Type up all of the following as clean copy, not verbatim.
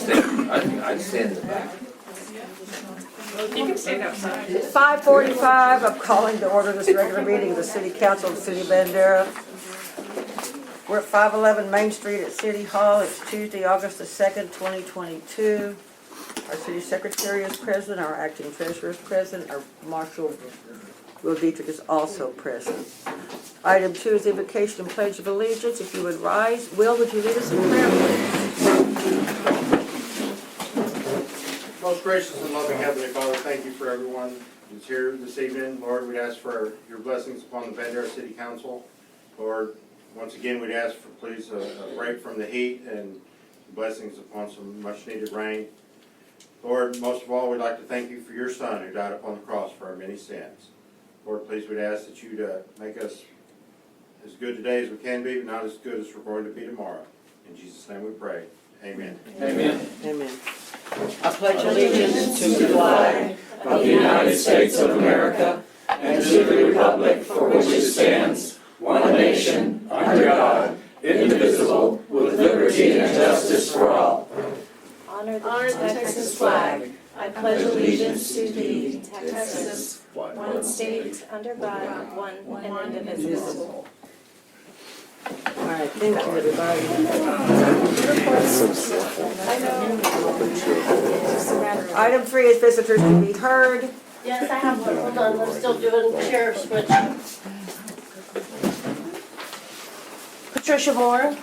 I'd stand in the back. You can stand outside. 5:45, I'm calling to order this regular meeting of the City Council of the City of Bandera. We're at 511 Main Street at City Hall. It's Tuesday, August the 2nd, 2022. Our city secretary is present, our acting treasurer is present, our marshal, Will Dietrich, is also present. Item 2 is the invocation and pledge of allegiance. If you would rise, Will, would you lead us in prayer, please? Most gracious and loving Heavenly Father, thank you for everyone who's here this evening. Lord, we'd ask for your blessings upon the Bandera City Council. Lord, once again, we'd ask for please a break from the heat and blessings upon some much needed rain. Lord, most of all, we'd like to thank you for your Son who died upon the cross for our many sins. Lord, please we'd ask that you'd make us as good today as we can be, but not as good as we're going to be tomorrow. In Jesus' name we pray. Amen. Amen. Amen. I pledge allegiance to the flag of the United States of America and to the republic for which it stands, one nation, under God, indivisible, with liberty and justice for all. Honor the Texas flag. I pledge allegiance to thee, Texas, one state, under God, one and indivisible. All right, thank you, everybody. Item 3 is visitors to be heard. Yes, I have one. Hold on, I'm still doing chair switch. Patricia Moore.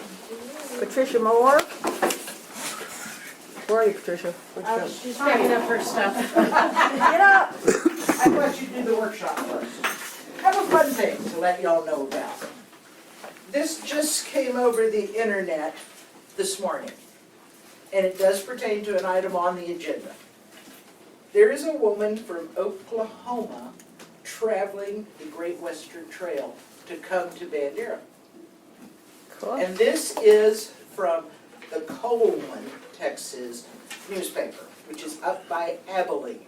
Patricia Moore. Where are you, Patricia? Where'd you go? She's packing up her stuff. Get up! I want you to do the workshop first. I have a fun thing to let y'all know about. This just came over the internet this morning, and it does pertain to an item on the agenda. There is a woman from Oklahoma traveling the Great Western Trail to come to Bandera. Cool. And this is from the Coleman, Texas newspaper, which is up by Abilene.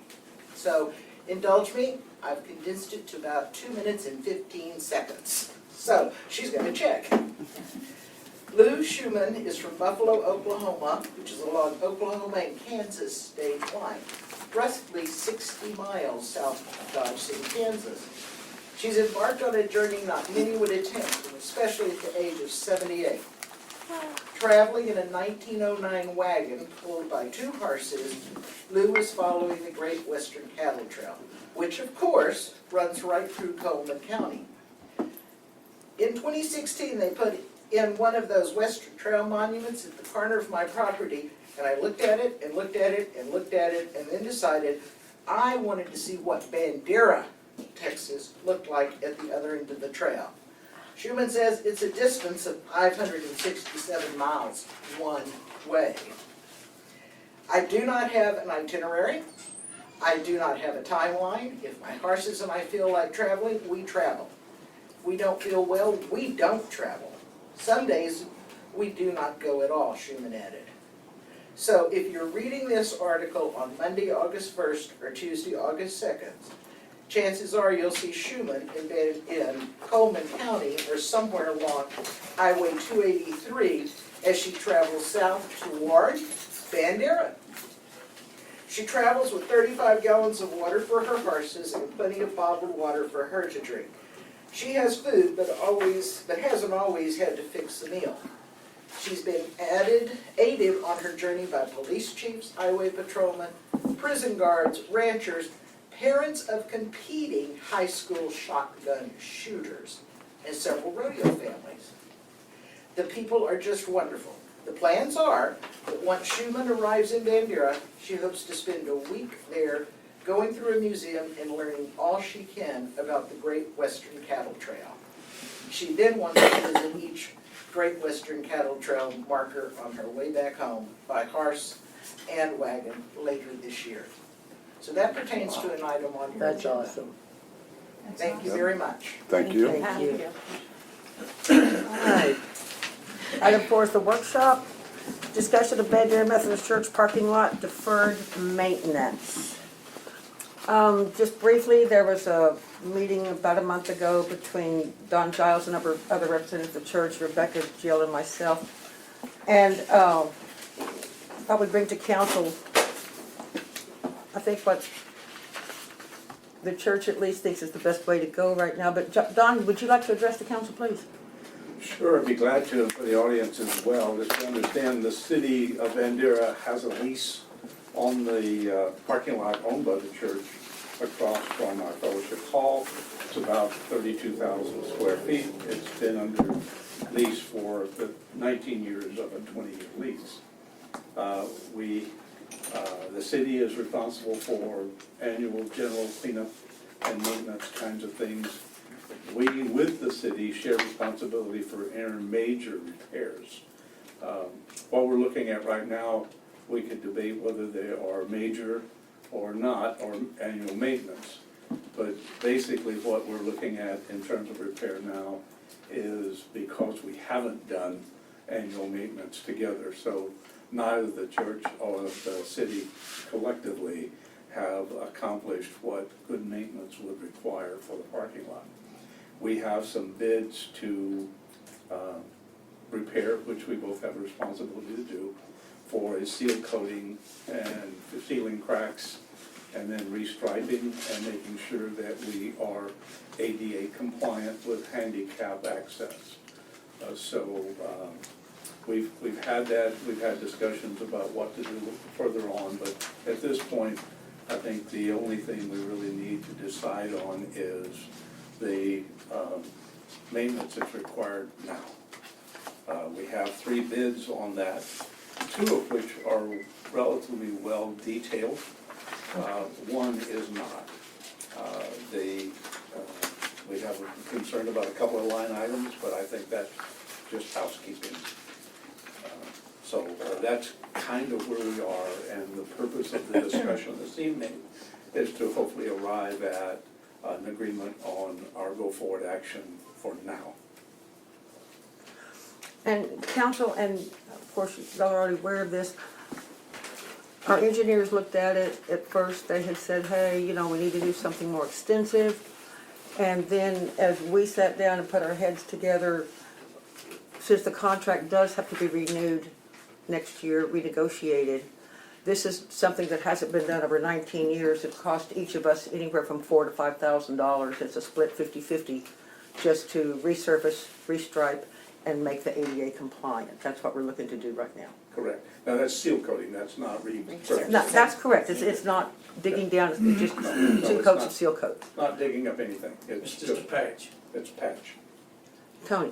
So indulge me, I've condensed it to about 2 minutes and 15 seconds. So she's going to check. Lou Schumann is from Buffalo, Oklahoma, which is along Oklahoma and Kansas state line, roughly 60 miles south of Dodge City, Kansas. She's embarked on a journey not many would attempt, especially at the age of 78. Traveling in a 1909 wagon pulled by 2 horses, Lou was following the Great Western Cattle Trail, which of course runs right through Coleman County. In 2016, they put in one of those Western Trail monuments at the corner of my property, and I looked at it and looked at it and looked at it, and then decided I wanted to see what Bandera, Texas, looked like at the other end of the trail. Schumann says it's a distance of 567 miles one way. I do not have an itinerary. I do not have a timeline. If my horses and I feel like traveling, we travel. If we don't feel well, we don't travel. Some days we do not go at all, Schumann added. So if you're reading this article on Monday, August 1st or Tuesday, August 2nd, chances are you'll see Schumann embedded in Coleman County or somewhere along Highway 283 as she travels south toward Bandera. She travels with 35 gallons of water for her horses and plenty of bottled water for her to drink. She has food, but hasn't always had to fix the meal. She's been aided on her journey by police chiefs, highway patrolmen, prison guards, ranchers, parents of competing high school shotgun shooters, and several rodeo families. The people are just wonderful. The plans are that once Schumann arrives in Bandera, she hopes to spend a week there going through a museum and learning all she can about the Great Western Cattle Trail. She then wants to visit each Great Western Cattle Trail marker on her way back home by horse and wagon later this year. So that pertains to an item on your That's agenda. awesome. Thank you very much. Thank you. Thank you. All right. Item 4 is the workshop. Discussion of Bandera Methodist Church parking lot deferred maintenance. Just briefly, there was a meeting about a month ago between Don Giles and other representatives of the church, Rebecca, Jill, and myself. And probably bring to council, I think what the church at least thinks is the best way to go right now. But Don, would you like to address the council, please? Sure, I'd be glad to for the audience as well. Just to understand, the city of Bandera has a lease on the parking lot owned by the church across from our fellowship hall. It's about 32,000 square feet. It's been under lease for the 19 years of a 20-year lease. The city is responsible for annual general cleanup and maintenance kinds of things. We, with the city, share responsibility for any major repairs. What we're looking at right now, we could debate whether they are major or not, or annual maintenance. But basically what we're looking at in terms of repair now is because we haven't done annual maintenance together. So neither the church or the city collectively have accomplished what good maintenance would require for the parking lot. We have some bids to repair, which we both have a responsibility to do, for a seal coating and sealing cracks, and then restriping and making sure that we are ADA compliant with handicap access. We've had that, we've had discussions about what to do further on, but at this point, I think the only thing we really need to decide on is the maintenance that's required now. We have 3 bids on that, 2 of which are relatively well detailed. One is not. We have a concern about a couple of line items, but I think that's just housekeeping. So that's kind of where we are, and the purpose of the discussion this evening is to hopefully arrive at an agreement on our go-forward action for now. And council, and of course y'all are already aware of this, our engineers looked at it. At first they had said, hey, you know, we need to do something more extensive. And then as we sat down and put our heads together, since the contract does have to be renewed next year, renegotiated, this is something that hasn't been done over 19 years. It cost each of us anywhere from $4,000 to $5,000. It's a split 50-50 just to resurface, restripe, and make the ADA compliant. That's what we're looking to do right now. Correct. Now that's seal coating, that's not resurfacing. No, that's correct. It's not digging down, it's just 2 coats of seal coat. Not digging up anything. It's just a patch. It's patch. Tony?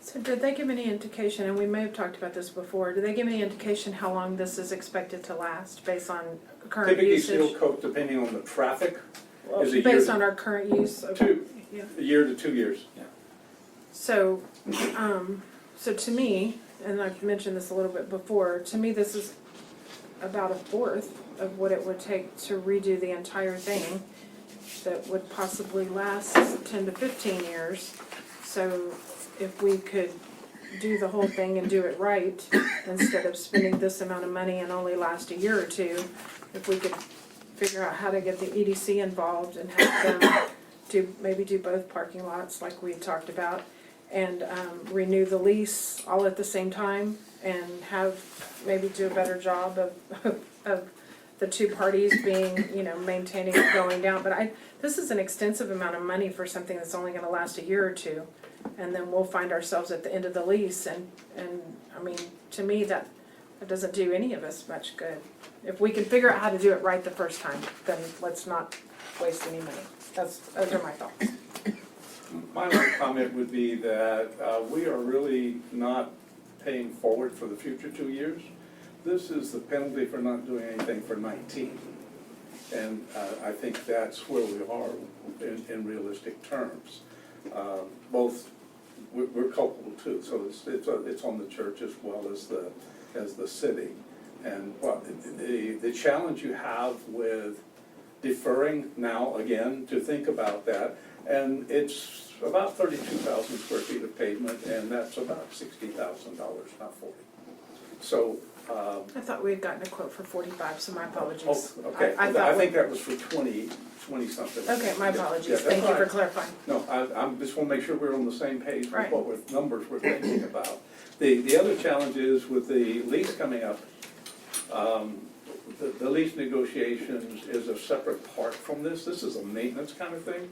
So did they give any indication, and we may have talked about this before, did they give any indication how long this is expected to last based on current Typically usage? seal coat, depending on the traffic, Well, is a year based to- on our current use of, 2, yeah. a year to 2 years. So, so to me, and I've mentioned this a little bit before, to me this is about 1/4 of what it would take to redo the entire thing that would possibly last 10 to 15 years. So if we could do the whole thing and do it right, instead of spending this amount of money and only last a year or 2, if we could figure out how to get the EDC involved and have them maybe do both parking lots like we talked about, and renew the lease all at the same time, and maybe do a better job of the 2 parties being, you know, maintaining it going down. But this is an extensive amount of money for something that's only gonna last a year or 2. And then we'll find ourselves at the end of the lease, and I mean, to me, that doesn't do any of us much good. If we can figure out how to do it right the first time, then let's not waste any money. Those are my thoughts. My only comment would be that we are really not paying forward for the future 2 years. This is the penalty for not doing anything for 19. And I think that's where we are in realistic terms. Both, we're culpable too, so it's on the church as well as the city. And the challenge you have with deferring now, again, to think about that, and it's about 32,000 square feet of pavement, and that's about $60,000, not 40. So. I thought we had gotten a quote for 45, so my apologies. Oh, okay, I think that was for 20 something. Okay, my apologies. Yeah, that's Thank you for fine. clarifying. No, I just want to make sure we're on the same page with Right. numbers we're thinking about. The other challenge is with the lease coming up, The lease negotiations is a separate part from this. This is a maintenance kind of thing.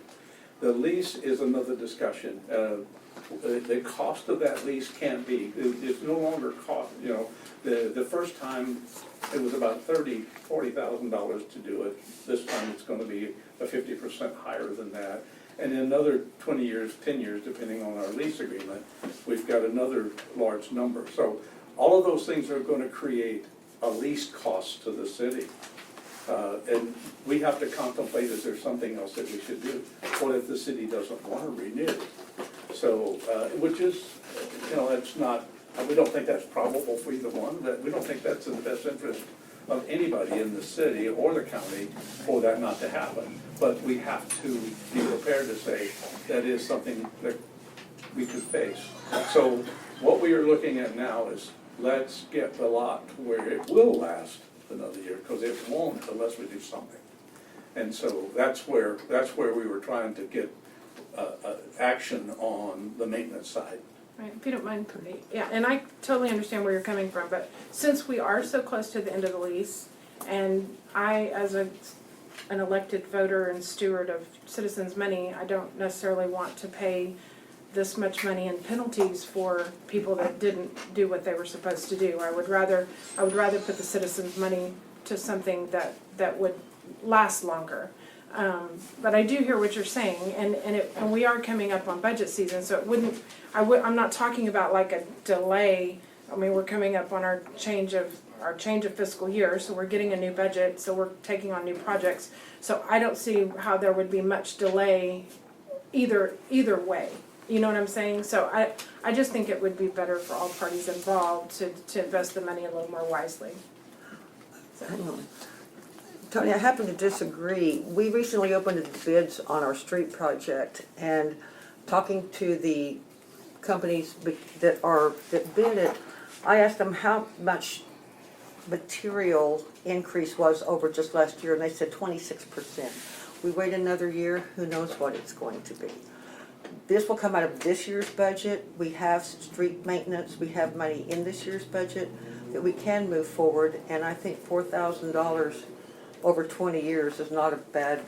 The lease is another discussion. The cost of that lease can't be, it's no longer cost, you know, the first time it was about $40,000 to do it. This time it's gonna be a 50% higher than that. And in another 20 years, 10 years, depending on our lease agreement, we've got another large number. So all of those things are gonna create a lease cost to the city. And we have to contemplate, is there something else that we should do? What if the city doesn't want to renew? So, which is, you know, it's not, we don't think that's probable for either one, that we don't think that's in the best interest of anybody in the city or the county for that not to happen. But we have to be prepared to say that is something that we could face. So what we are looking at now is, let's get the lot to where it will last another year, because it won't unless we do something. And so that's where we were trying to get action on the maintenance side. Right, if you don't mind, yeah, and I totally understand where you're coming from, but since we are so close to the end of the lease, and I, as an elected voter and steward of citizens' money, I don't necessarily want to pay this much money in penalties for people that didn't do what they were supposed to do. I would rather put the citizens' money to something that would last longer. But I do hear what you're saying, and we are coming up on budget season, so it wouldn't. I'm not talking about like a delay. I mean, we're coming up on our change of fiscal year, so we're getting a new budget, so we're taking on new projects. So I don't see how there would be much delay either way. You know what I'm saying? So I just think it would be better for all parties involved to invest the money a little more wisely. Hang on. Tony, I happen to disagree. We recently opened the bids on our street project, and talking to the companies that bid it, I asked them how much material increase was over just last year, and they said 26%. We wait another year, who knows what it's going to be. This will come out of this year's budget. We have street maintenance, we have money in this year's budget that we can move forward, and I think $4,000 over 20 years is not a bad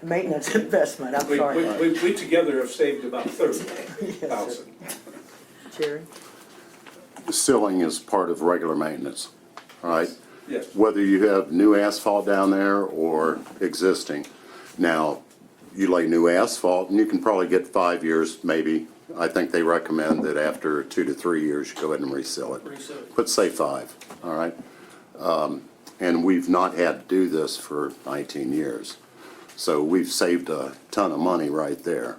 maintenance investment. I'm sorry. We together have saved about $30,000. Jerry? Sealing is part of regular maintenance, all right? Yes. Whether you have new asphalt down there or existing. Now, you lay new asphalt, and you can probably get 5 years, maybe. I think they recommend that after 2 to 3 years, you go ahead and reseal it. But say 5, all right? And we've not had to do this for 19 years. So we've saved a ton of money right there.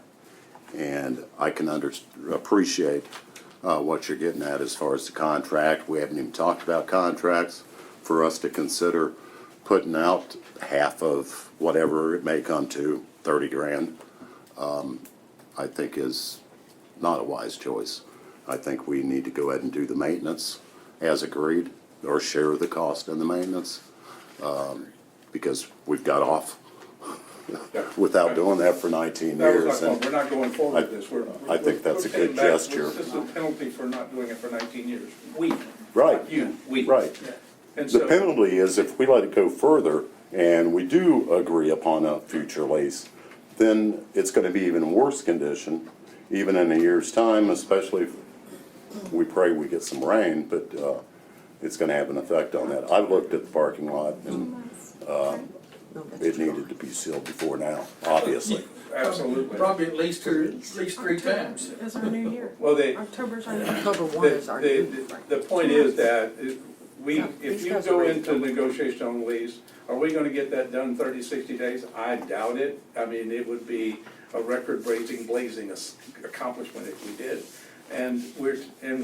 And I can appreciate what you're getting at as far as the contract. We haven't even talked about contracts. For us to consider putting out half of whatever it may come to, 30 grand, I think is not a wise choice. I think we need to go ahead and do the maintenance as agreed, or share the cost in the maintenance, because we've got off without doing that for 19 years. We're not going forward with this. I think that's a good gesture. This is a penalty for not doing it for 19 years. Right. We. Right. And The so, penalty is if we let it go further and we do agree upon a future lease, then it's gonna be even worse condition, even in a year's time, especially if we pray we get some rain, but it's gonna have an effect on that. I've looked at the parking lot and it needed to be sealed before now, obviously. absolutely. Probably at least 3 times. It's our new year. Well, October's our new year. October 1 is our new. the point is that if these you guys go are ready into to go. negotiation on lease, are we gonna get that done 30, 60 days? I doubt it. I mean, it would be a record-breaking, blazing accomplishment if we did.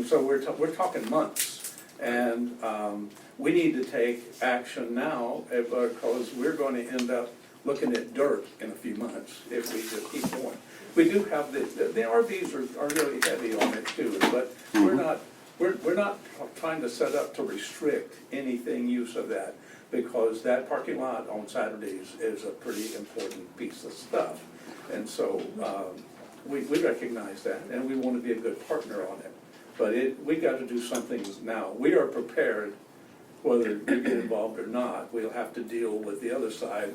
So we're talking months. And we need to take action now because we're going to end up looking at dirt in a few months if we just keep going. We do have the RVs are really heavy on it too, but we're not trying to set up to restrict anything use of that, because that parking lot on Saturdays is a pretty important piece of stuff. And so we recognize that, and we want to be a good partner on it. But we got to do something now. We are prepared whether you get involved or not, we'll have to deal with the other side.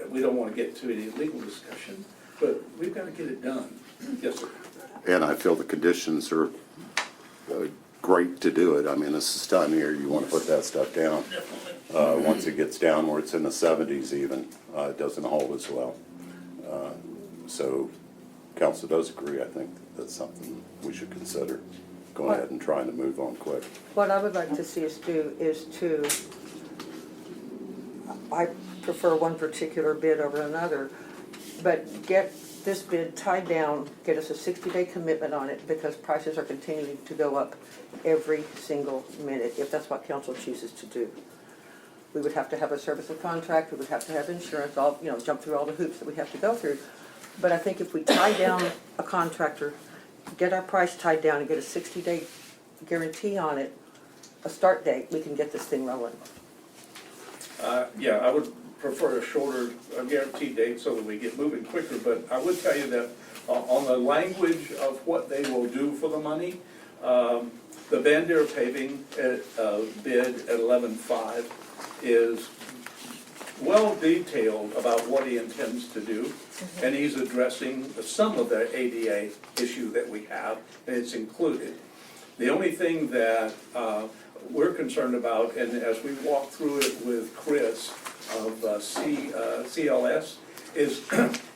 We don't wanna get to any legal discussion, but we've gotta get it done. Yes, sir. And I feel the conditions are great to do it. I mean, this is time of year, you wanna put that stuff down. Once it gets down where it's in the 70s even, it doesn't hold as well. So council does agree, I think that's something we should consider. Go ahead and trying to move on quick. What I would like to see us do is I prefer one particular bid over another, but get this bid tied down, get us a 60-day commitment on it, because prices are continuing to go up every single minute, if that's what council chooses to do. We would have to have a service of contract, we would have to have insurance, all, jump through all the hoops that we have to go through. But I think if we tie down a contractor, get our price tied down and get a 60-day guarantee on it, a start date, we can get this thing rolling. Yeah, I would prefer a shorter guaranteed date so that we get moving quicker, but I would tell you that on the language of what they will do for the money, the Bandera paving bid at 11.5 is well detailed about what he intends to do, and he's addressing some of the ADA issue that we have, and it's included. The only thing that we're concerned about, and as we walk through it with Chris of CLS, is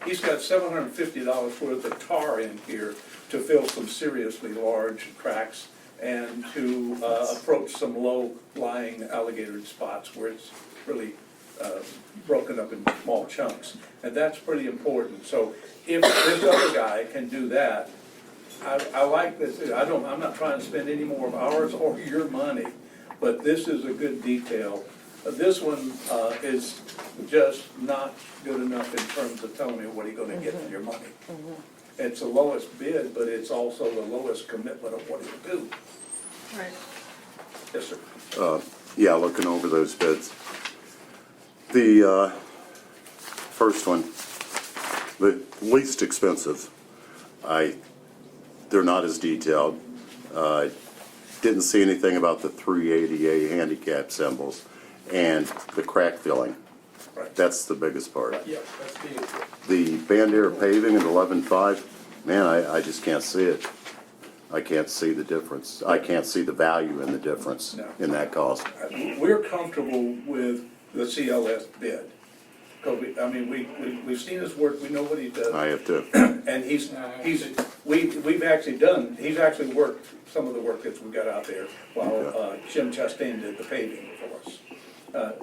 he's got $750 worth of tar in here to fill some seriously large cracks and to approach some low-lying alligator spots where it's really broken up in small chunks. And that's pretty important. So if this other guy can do that, I like this. I'm not trying to spend any more of ours or your money, but this is a good detail. This one is just not good enough in terms of telling me what you're gonna get for your money. It's the lowest bid, but it's also the lowest commitment of what he'll do. Right. Yes, sir. Yeah, looking over those bids. The first one, the least expensive, they're not as detailed. Didn't see anything about the 380A handicap symbols and the crack filling. Right. That's the biggest part. Yeah, that's The Bandera paving at 11.5, man, I just can't see it. I can't see the difference. I can't see the value in the difference in that cost. We're comfortable with the CLS bid. Because we've seen his work, we know what he does. I have to. And he's actually worked some of the work that we got out there while Jim Chastain did the paving for us.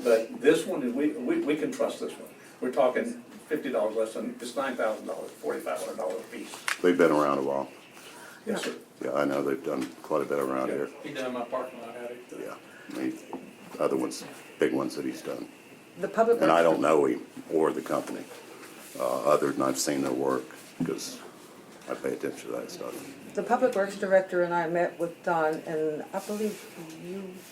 But this one, we can trust this one. We're talking $50 less than, it's $9,000, $4,500 a piece. They've been around a while. Yes, sir. Yeah, I know they've done quite a bit around here. He done my parking lot out of it. Yeah, other ones, big ones that he's done. The public And I works, don't know him or the company, other than I've seen their work, because I pay attention to that stuff. the public works director and I met with Don, and I believe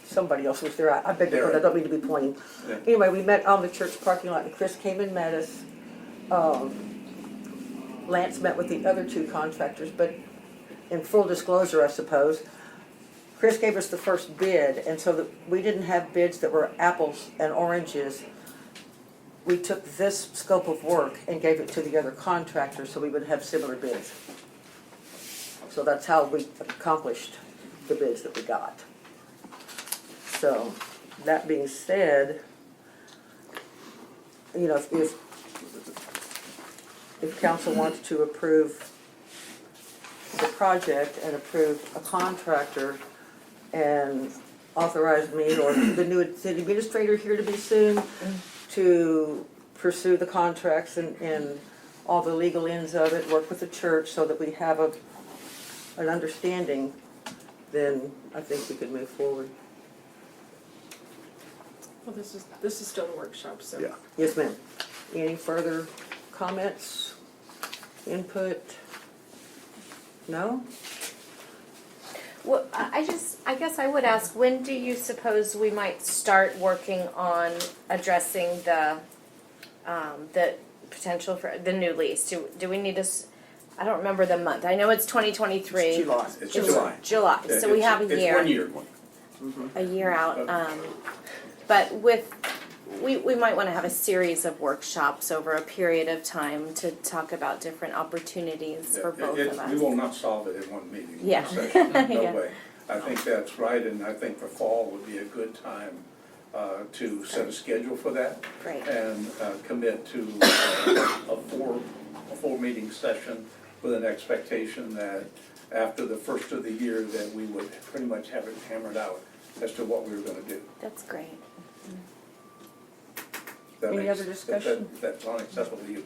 somebody else was there. I beg your pardon, I don't mean to be pointing. Yeah. Anyway, we met on the church parking lot, and Chris came and met us. Lance met with the other two contractors, but in full disclosure, I suppose, Chris gave us the first bid, and so that we didn't have bids that were apples and oranges. We took this scope of work and gave it to the other contractor so we would have similar bids. So that's how we accomplished the bids that we got. So, that being said, you know, if council wants to approve the project and approve a contractor and authorize me or the new city administrator here to be soon to pursue the contracts and all the legal ends of it, work with the church so that we have an understanding, then I think we could move forward. Well, this is still a workshop, so. Yeah. Yes, ma'am. Any further comments, input? No? Well, I guess I would ask, when do you suppose we might start working on addressing the potential for the new lease? Do we need to, I don't remember the month. I know it's 2023. July. It's July. July, so we have a year. It's 1 year. a year out. But we might want to have a series of workshops over a period of time to talk about different opportunities for both of us. We will not solve it in one meeting, Yeah. one session, no Yeah. way. I think that's right, and I think the fall would be a good time to set a schedule for that. Great. And commit to a four-meeting session with an expectation that after the first of the year, that we would pretty much have it hammered out as to what we were gonna do. That's great. That Any makes- other discussion? That's unacceptable to you.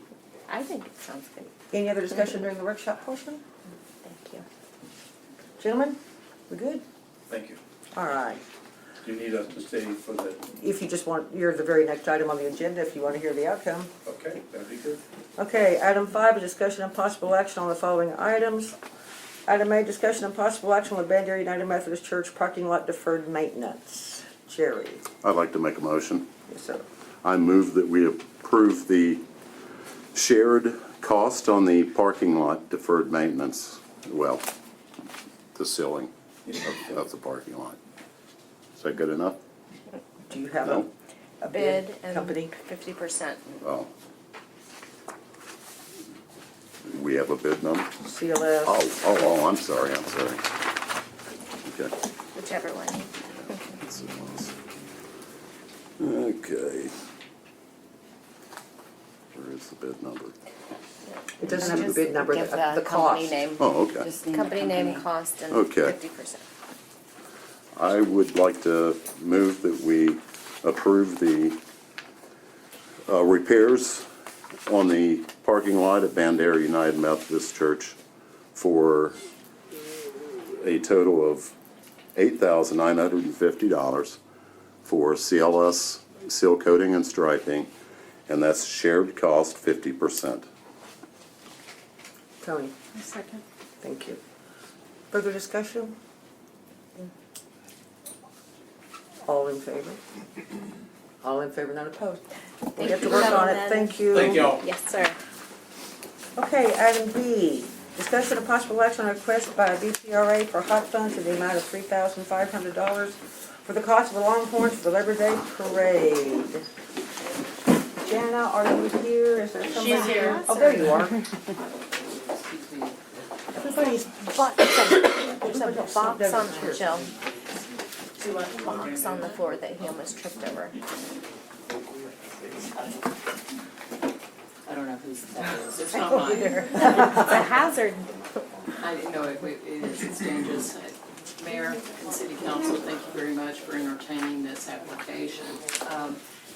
I think it sounds good. Any other discussion during the workshop portion? Thank you. Gentlemen, we good? Thank you. All right. Do you need us to stay for the, If you just want, you're the very next item on the agenda, if you want to hear the outcome. okay, that'd be good. Okay, item 5, a discussion and possible action on the following items. Item A, discussion and possible action on the Bandera United Methodist Church parking lot deferred maintenance. Jerry? I'd like to make a motion. Yes, sir. I move that we approve the shared cost on the parking lot deferred maintenance. Well, the ceiling of the parking lot. Is that good enough? Do you have No. a Bid bid and company? 50%. Oh. We have a bid number? CLS? Oh, I'm sorry. Okay. Whichever one. Okay. Where is the bid number? It doesn't have a Just bid number, give the company cost. name. Oh, okay. Company name, cost, and Okay. 50%. I would like to move that we approve the repairs on the parking lot at Bandera United Methodist Church for a total of $8,950 for CLS seal coating and striping, and that's shared cost 50%. Tony? A second. Thank you. Further discussion? All in favor? All in favor, none opposed. We Thank have to you, work on it, gentlemen. thank you. Thank y'all. Yes, sir. Okay, item B, discussion of possible action on request by BPRA for hot funds in the amount of $3,500 for the cost of the Longhorns for the Labor Day Parade. Jana, are you here? Is there somebody? She's here. Oh, there you are. Everybody's There's a box on, Here. Jill. Box on the floor that he almost tripped over. I don't know whose that is. It's I not don't mine. either. It's a hazard. I didn't know it is. It's dangerous. Mayor and City Council, thank you very much for entertaining this application.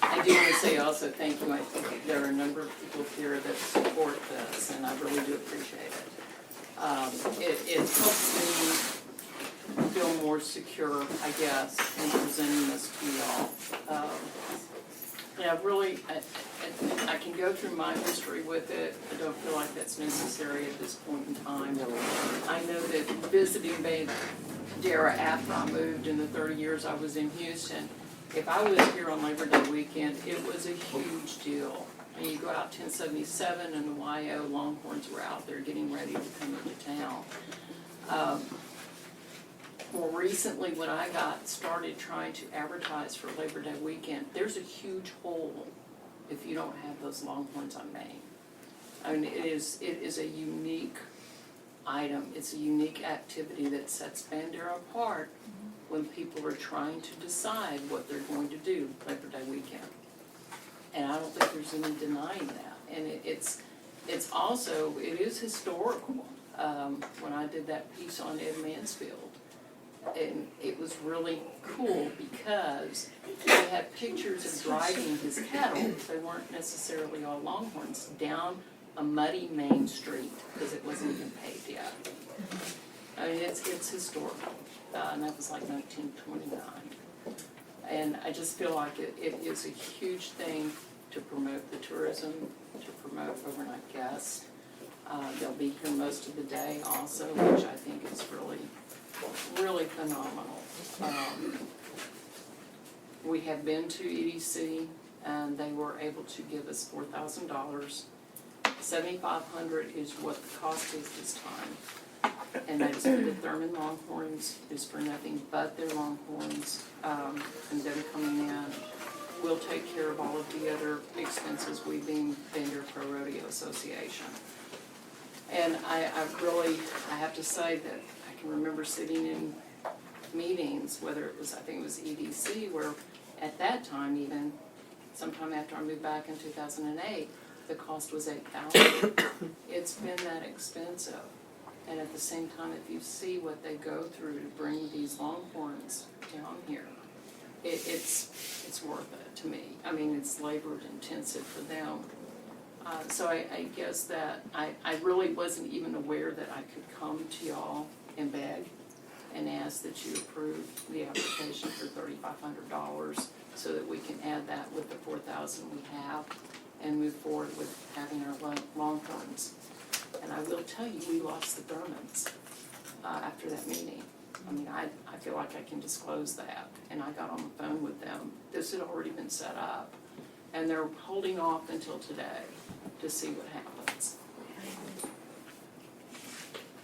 I do want to say also thank you. I think there are a number of people here that support this, and I really do appreciate it. It helps me feel more secure, I guess, in presenting this to y'all. Yeah, really, I can go through my history with it. I don't feel like that's necessary at this point in time. I know that visiting Bandera after I moved in the 30 years I was in Houston, if I was here on Labor Day weekend, it was a huge deal. And you go out 1077 and the YO Longhorns were out there getting ready to come into town. More recently, when I got started trying to advertise for Labor Day weekend, there's a huge hole if you don't have those Longhorns on Main. I mean, it is a unique item. It's a unique activity that sets Bandera apart when people are trying to decide what they're going to do Labor Day weekend. And I don't think there's any denying that. And it's also, it is historical. When I did that piece on Ed Mansfield, and it was really cool because he had pictures of driving his cattle, they weren't necessarily all Longhorns, down a muddy main street because it wasn't even paved yet. I mean, it's historical, and that was like 1929. And I just feel like it is a huge thing to promote the tourism, to promote overnight guests. They'll be here most of the day also, which I think is really phenomenal. We have been to EDC and they were able to give us $4,000. $7,500 is what the cost is this time. And that is for the Thurman Longhorns, is for nothing but their Longhorns, and them coming in. We'll take care of all of the other expenses, we being Bandera Pro Rodeo Association. And I have to say that I can remember sitting in meetings, whether it was, I think it was EDC, where at that time even, sometime after I moved back in 2008, the cost was $8,000. It's been that expensive. And at the same time, if you see what they go through to bring these Longhorns down here, it's worth it to me. I mean, it's labor intensive for them. So I guess that I really wasn't even aware that I could come to y'all and beg and ask that you approve the application for $3,500 so that we can add that with the $4,000 we have and move forward with having our Longhorns. And I will tell you, we lost the Thurmans after that meeting. I mean, I feel like I can disclose that. And I got on the phone with them. This had already been set up. And they're holding off until today to see what happens.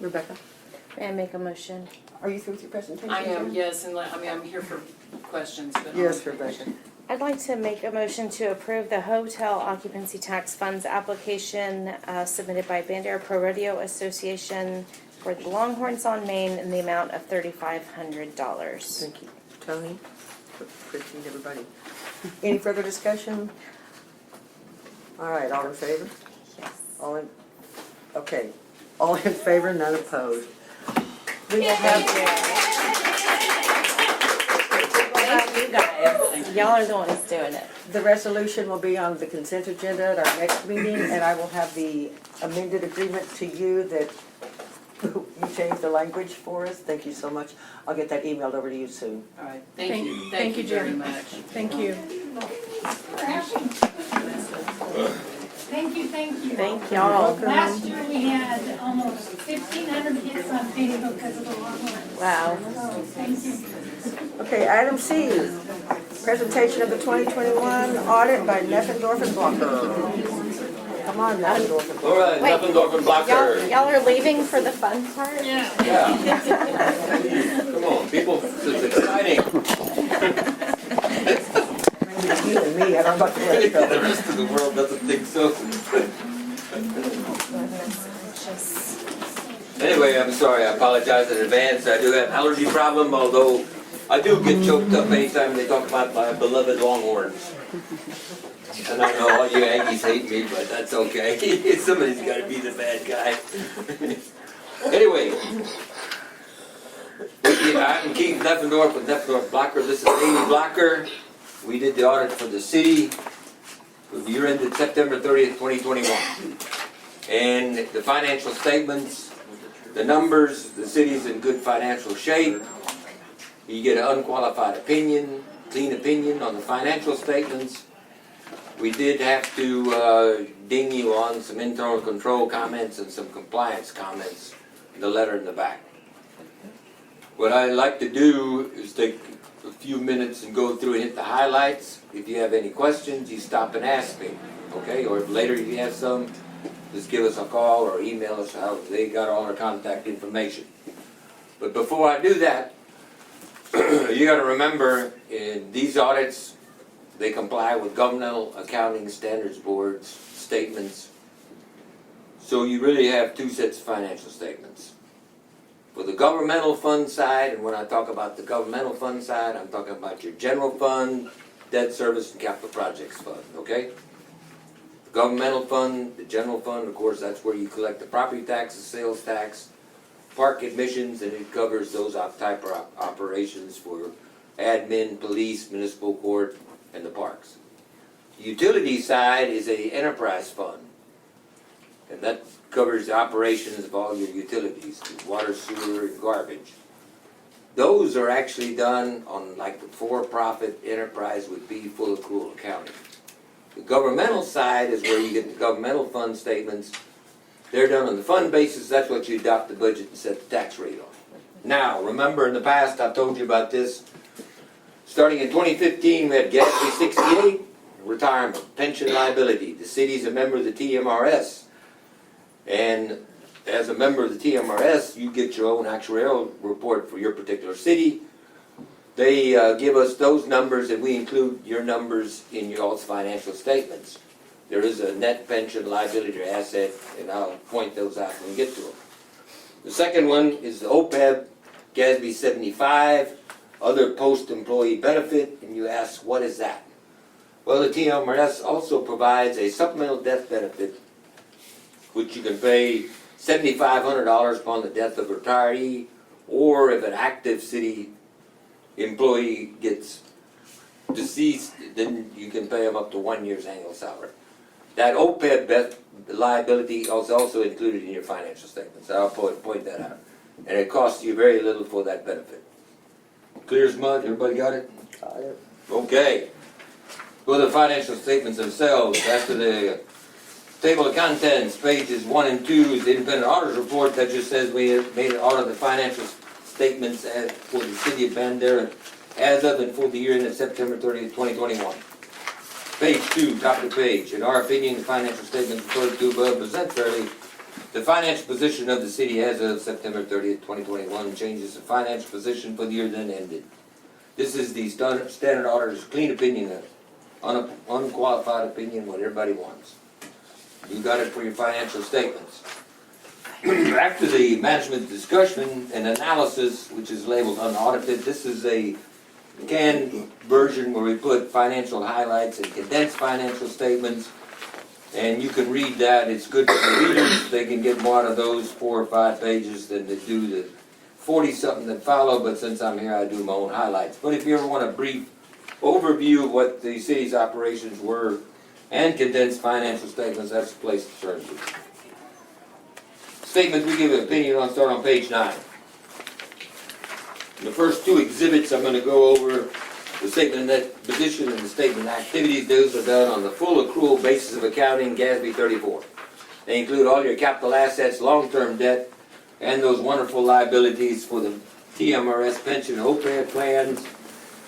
Rebecca, May I make a motion? are you through with your presentation? I am, yes, and I mean, I'm here for questions, but. Yes, Rebecca. I'd like to make a motion to approve the hotel occupancy tax funds application submitted by Bandera Pro Rodeo Association for the Longhorns on Main in the amount of $3,500. Thank you. Tony, Christine, everybody. Any further discussion? All right, all in favor? Yes. Okay, all in favor, none opposed. We will have, Thank you guys. Y'all are the ones doing it. the resolution will be on the consent agenda at our next meeting, and I will have the amended agreement to you that you changed the language for us. Thank you so much. I'll get that emailed over to you soon. All right, Thank- thank you thank you, very Jen. much. Thank you. Thank you, thank you. Thank y'all. Last year we had almost 1,500 hits on Facebook because of the Longhorns. Wow. So, thank you. Okay, item C, presentation of the 2021 audit by Neffendorf and Blocker. Come on, Neffendorf and Blocker. All right, Wait. Neffendorf and Blocker. Y'all are leaving for the fun part? Yeah. Yeah. Come on, people, it's exciting. You and me, I don't know about the rest of The them. rest of the world doesn't think so. Anyway, I'm sorry, I apologize in advance. I do have an allergy problem, although I do get choked up anytime they talk about my beloved Longhorns. And I know all you Yankees hate me, but that's okay. Somebody's got to be the bad guy. Anyway, I'm Keith Neffendorf with Neffendorf Blocker. This is Amy Blocker. We did the audit for the city for the year ended September 30th, 2021. And the financial statements, the numbers, the city's in good financial shape. You get an unqualified opinion, clean opinion on the financial statements. We did have to ding you on some internal control comments and some compliance comments, the letter in the back. What I'd like to do is take a few minutes and go through and hit the highlights. If you have any questions, you stop and ask me, okay? Or if later if you have some, just give us a call or email us how they got all our contact information. But before I do that, you gotta remember in these audits, they comply with Governmental Accounting Standards Board's statements. So you really have two sets of financial statements. For the governmental fund side, and when I talk about the governmental fund side, I'm talking about your general fund, debt service, and capital projects fund, okay? The governmental fund, the general fund, of course, that's where you collect the property taxes, sales tax, park admissions, and it covers those type of operations for admin, police, municipal court, and the parks. The utility side is a enterprise fund, and that covers the operations of all your utilities, water, sewer, and garbage. Those are actually done on like the for-profit enterprise would be full accrual accounting. The governmental side is where you get the governmental fund statements. They're done on the fund basis. That's what you adopt the budget and set the tax rate on. Now, remember in the past I've told you about this. Starting in 2015, we had GASB 68, retirement, pension liability. The city's a member of the TMRS. And as a member of the TMRS, you get your own actuarial report for your particular city. They give us those numbers, and we include your numbers in y'all's financial statements. There is a net pension liability or asset, and I'll point those out when we get to them. The second one is the OPEB, GASB 75, other post-employee benefit, and you ask, what is that? Well, the TMRS also provides a supplemental death benefit, which you can pay $7,500 upon the death of a retiree, or if an active city employee gets deceased, then you can pay them up to 1 year's annual salary. That OPEB liability is also included in your financial statements. I'll point that out. And it costs you very little for that benefit. Clear as mud? Everybody got it? Got it. Okay. Go to the financial statements themselves. After the table of contents, pages 1 and 2 is the independent auditor's report that just says we have made an audit of the financial statements for the city of Bandera as of and for the year ended September 30th, 2021. Page 2, top of the page. In our opinion, the financial statements referred to above present fairly the financial position of the city as of September 30th, 2021, changes the financial position for the year then ended. This is the standard auditor's clean opinion, unqualified opinion, what everybody wants. You got it for your financial statements. After the management discussion and analysis, which is labeled unaudited, this is a canned version where we put financial highlights and condensed financial statements. And you can read that. It's good for the readers. They can get more out of those 4 or 5 pages than they do the 40-something that follow. But since I'm here, I do my own highlights. But if you ever want a brief overview of what the city's operations were and condensed financial statements, that's the place to turn to. Statements we give an opinion on start on page 9. The first 2 exhibits I'm going to go over, the statement of net position and the statement of activities. Those are done on the full accrual basis of accounting, GASB 34. They include all your capital assets, long-term debt, and those wonderful liabilities for the TMRS pension and OPEB plans,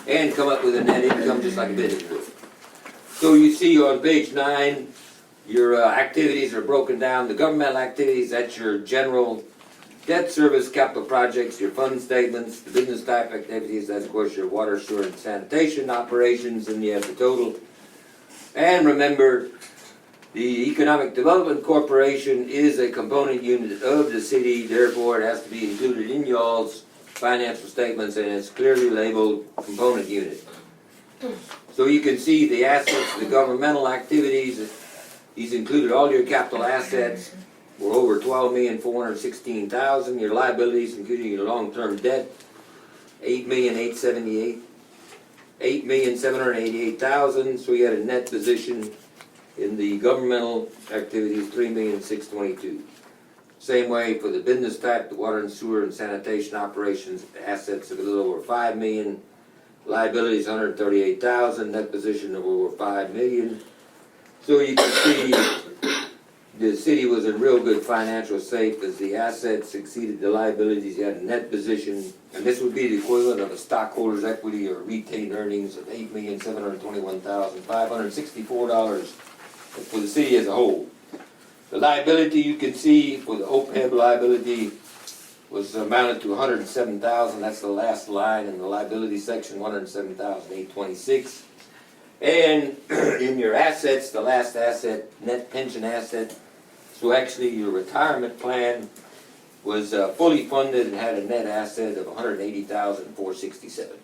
and come up with a net income just like a business would. So you see on page 9, your activities are broken down. The governmental activities, that's your general debt service, capital projects, your fund statements. The business type activities, that's of course your water, sewer, and sanitation operations, and you have the total. And remember, the Economic Development Corporation is a component unit of the city, therefore it has to be included in y'all's financial statements, and it's clearly labeled component unit. So you can see the assets, the governmental activities. He's included all your capital assets. We're over $12,416,000. Your liabilities, including your long-term debt, $8,788,000. So you had a net position in the governmental activities, $3,622,000. Same way for the business type, the water and sewer and sanitation operations, assets of a little over $5 million. Liabilities, $138,000. Net position of over $5 million. So you can see the city was in real good financial shape as the assets exceeded the liabilities. You had a net position, and this would be the equivalent of a stockholder's equity or retained earnings of $8,721,564 for the city as a whole. The liability you can see for the OPEB liability was amounted to $107,000. That's the last line in the liability section, $107,826. And in your assets, the last asset, net pension asset, so actually your retirement plan was fully funded and had a net asset of $180,467.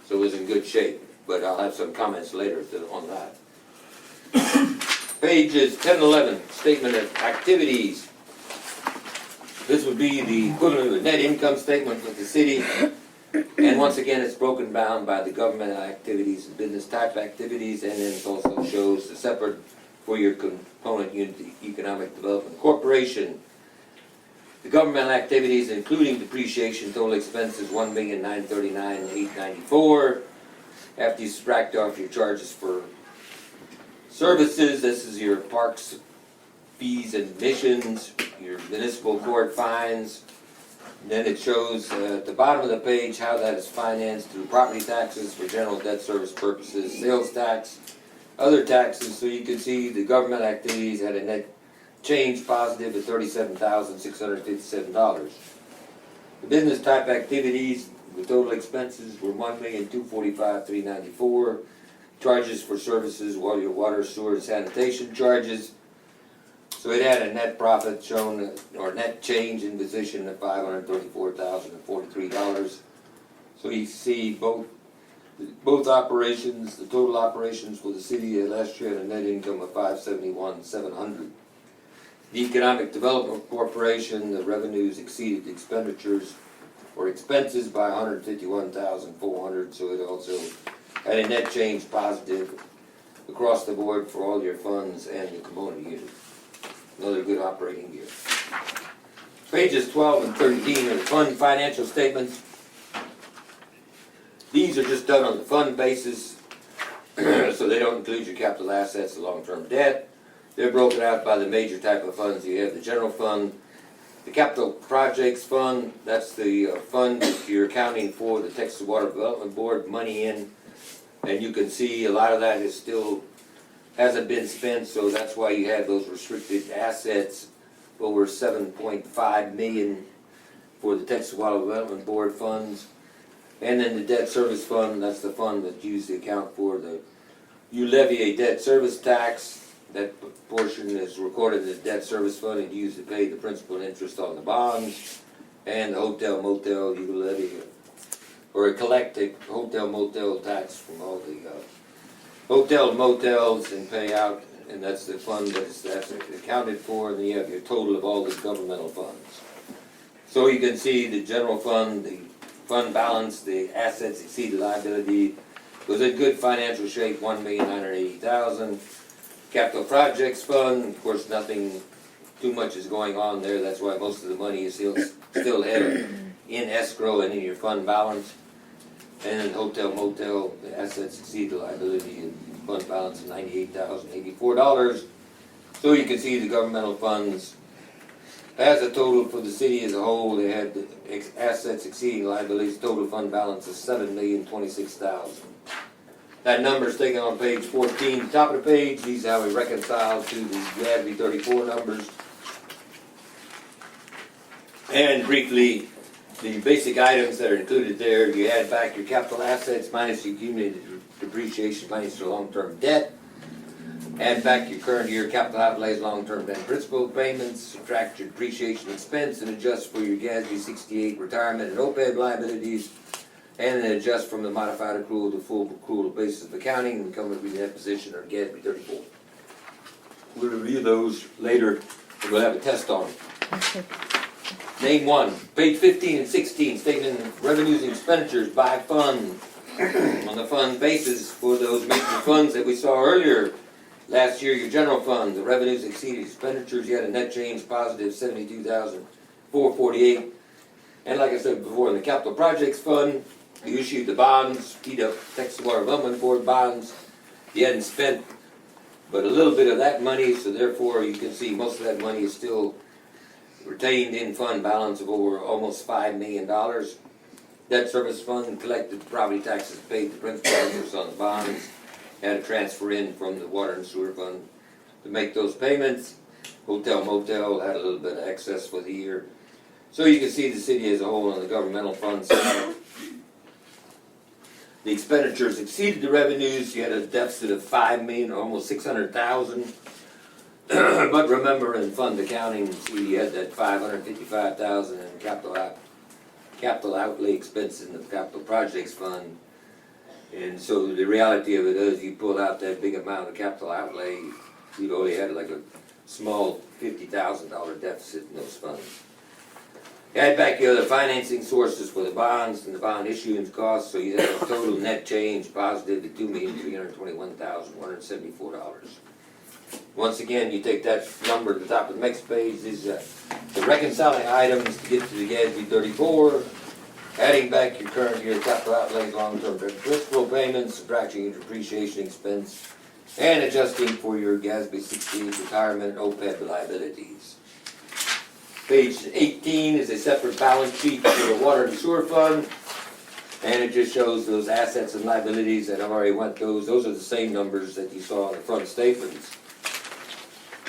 So it was in good shape, but I'll have some comments later on that. Pages 10 and 11, statement of activities. This would be the equivalent of a net income statement for the city. And once again, it's broken down by the government activities and business type activities, and then it also shows the separate for your component unit, the Economic Development Corporation. The governmental activities, including depreciation, total expenses $1,939,894. After you subtract off your charges for services, this is your parks fees and admissions, your municipal court fines. And then it shows at the bottom of the page how that is financed through property taxes for general debt service purposes, sales tax, other taxes. So you can see the government activities had a net change positive at $37,657. The business type activities, the total expenses were $1,245,394. Charges for services, water, sewer, and sanitation charges. So it had a net profit shown, or net change in position of $534,043. So you see both operations, the total operations for the city last year had a net income of $571,700. The Economic Development Corporation, the revenues exceeded the expenditures or expenses by $151,400, so it also had a net change positive across the board for all your funds and the component unit. Another good operating year. Pages 12 and 13 are the fund financial statements. These are just done on the fund basis, so they don't include your capital assets and long-term debt. They're broken out by the major type of funds. You have the general fund, the capital projects fund, that's the fund that you're accounting for the Texas Water Development Board money in. And you can see a lot of that is still, hasn't been spent, so that's why you have those restricted assets, over $7.5 million for the Texas Water Development Board funds. And then the debt service fund, that's the fund that's used to account for you levy a debt service tax. That portion is recorded in the debt service fund and used to pay the principal and interest on the bonds. And the hotel motel, you levy or collect a hotel motel tax from all the hotel motels and pay out, and that's the fund that's accounted for, and then you have your total of all the governmental funds. So you can see the general fund, the fund balance, the assets exceed the liability, was in good financial shape, $1,980,000. Capital projects fund, of course, nothing too much is going on there. That's why most of the money is still held in escrow and in your fund balance. And then hotel motel, the assets exceed the liability and fund balance of $98,084. So you can see the governmental funds as a total for the city as a whole. They had the assets exceeding liabilities, total fund balance of $7,026,000. That number is taken on page 14, the top of the page. These are how we reconcile to the GASB 34 numbers. And briefly, the basic items that are included there, you add back your capital assets minus the accumulated depreciation minus your long-term debt. Add back your current year capital outlays, long-term debt principal payments, subtract your depreciation expense and adjust for your GASB 68 retirement and OPEB liabilities. And then adjust from the modified accrual to full accrual basis of accounting and come up with the net position or GASB 34. We'll review those later and we'll have a test on them. Name one, page 15 and 16, statement of revenues and expenditures by fund. On the fund basis for those major funds that we saw earlier. Last year, your general fund, the revenues exceeded expenditures. You had a net change positive $72,448. And like I said before, in the capital projects fund, you issued the bonds, Texas Water Development Board bonds. You hadn't spent but a little bit of that money, so therefore you can see most of that money is still retained in fund balance of over almost $5 million. Debt service fund collected property taxes, paid the principal interest on the bonds, had to transfer in from the water and sewer fund to make those payments. Hotel motel had a little bit of excess for the year. So you can see the city as a whole on the governmental fund side. The expenditures exceeded the revenues. You had a deficit of $5 million, almost $600,000. But remember, in fund accounting, see, you had that $555,000 in capital outlay expense in the capital projects fund. And so the reality of it is, you pull out that big amount of capital outlay, you've only had like a small $50,000 deficit in those funds. Add back your other financing sources for the bonds and the bond issuance costs, so you have a total net change positive to $2,321,174. Once again, you take that number at the top of the next page. These are the reconciling items to get to the GASB 34. Adding back your current year capital outlays, long-term principal payments, subtracting your depreciation expense, and adjusting for your GASB 68 retirement and OPEB liabilities. Page 18 is a separate balance sheet for the water and sewer fund, and it just shows those assets and liabilities, and I've already went those. Those are the same numbers that you saw on the front statements.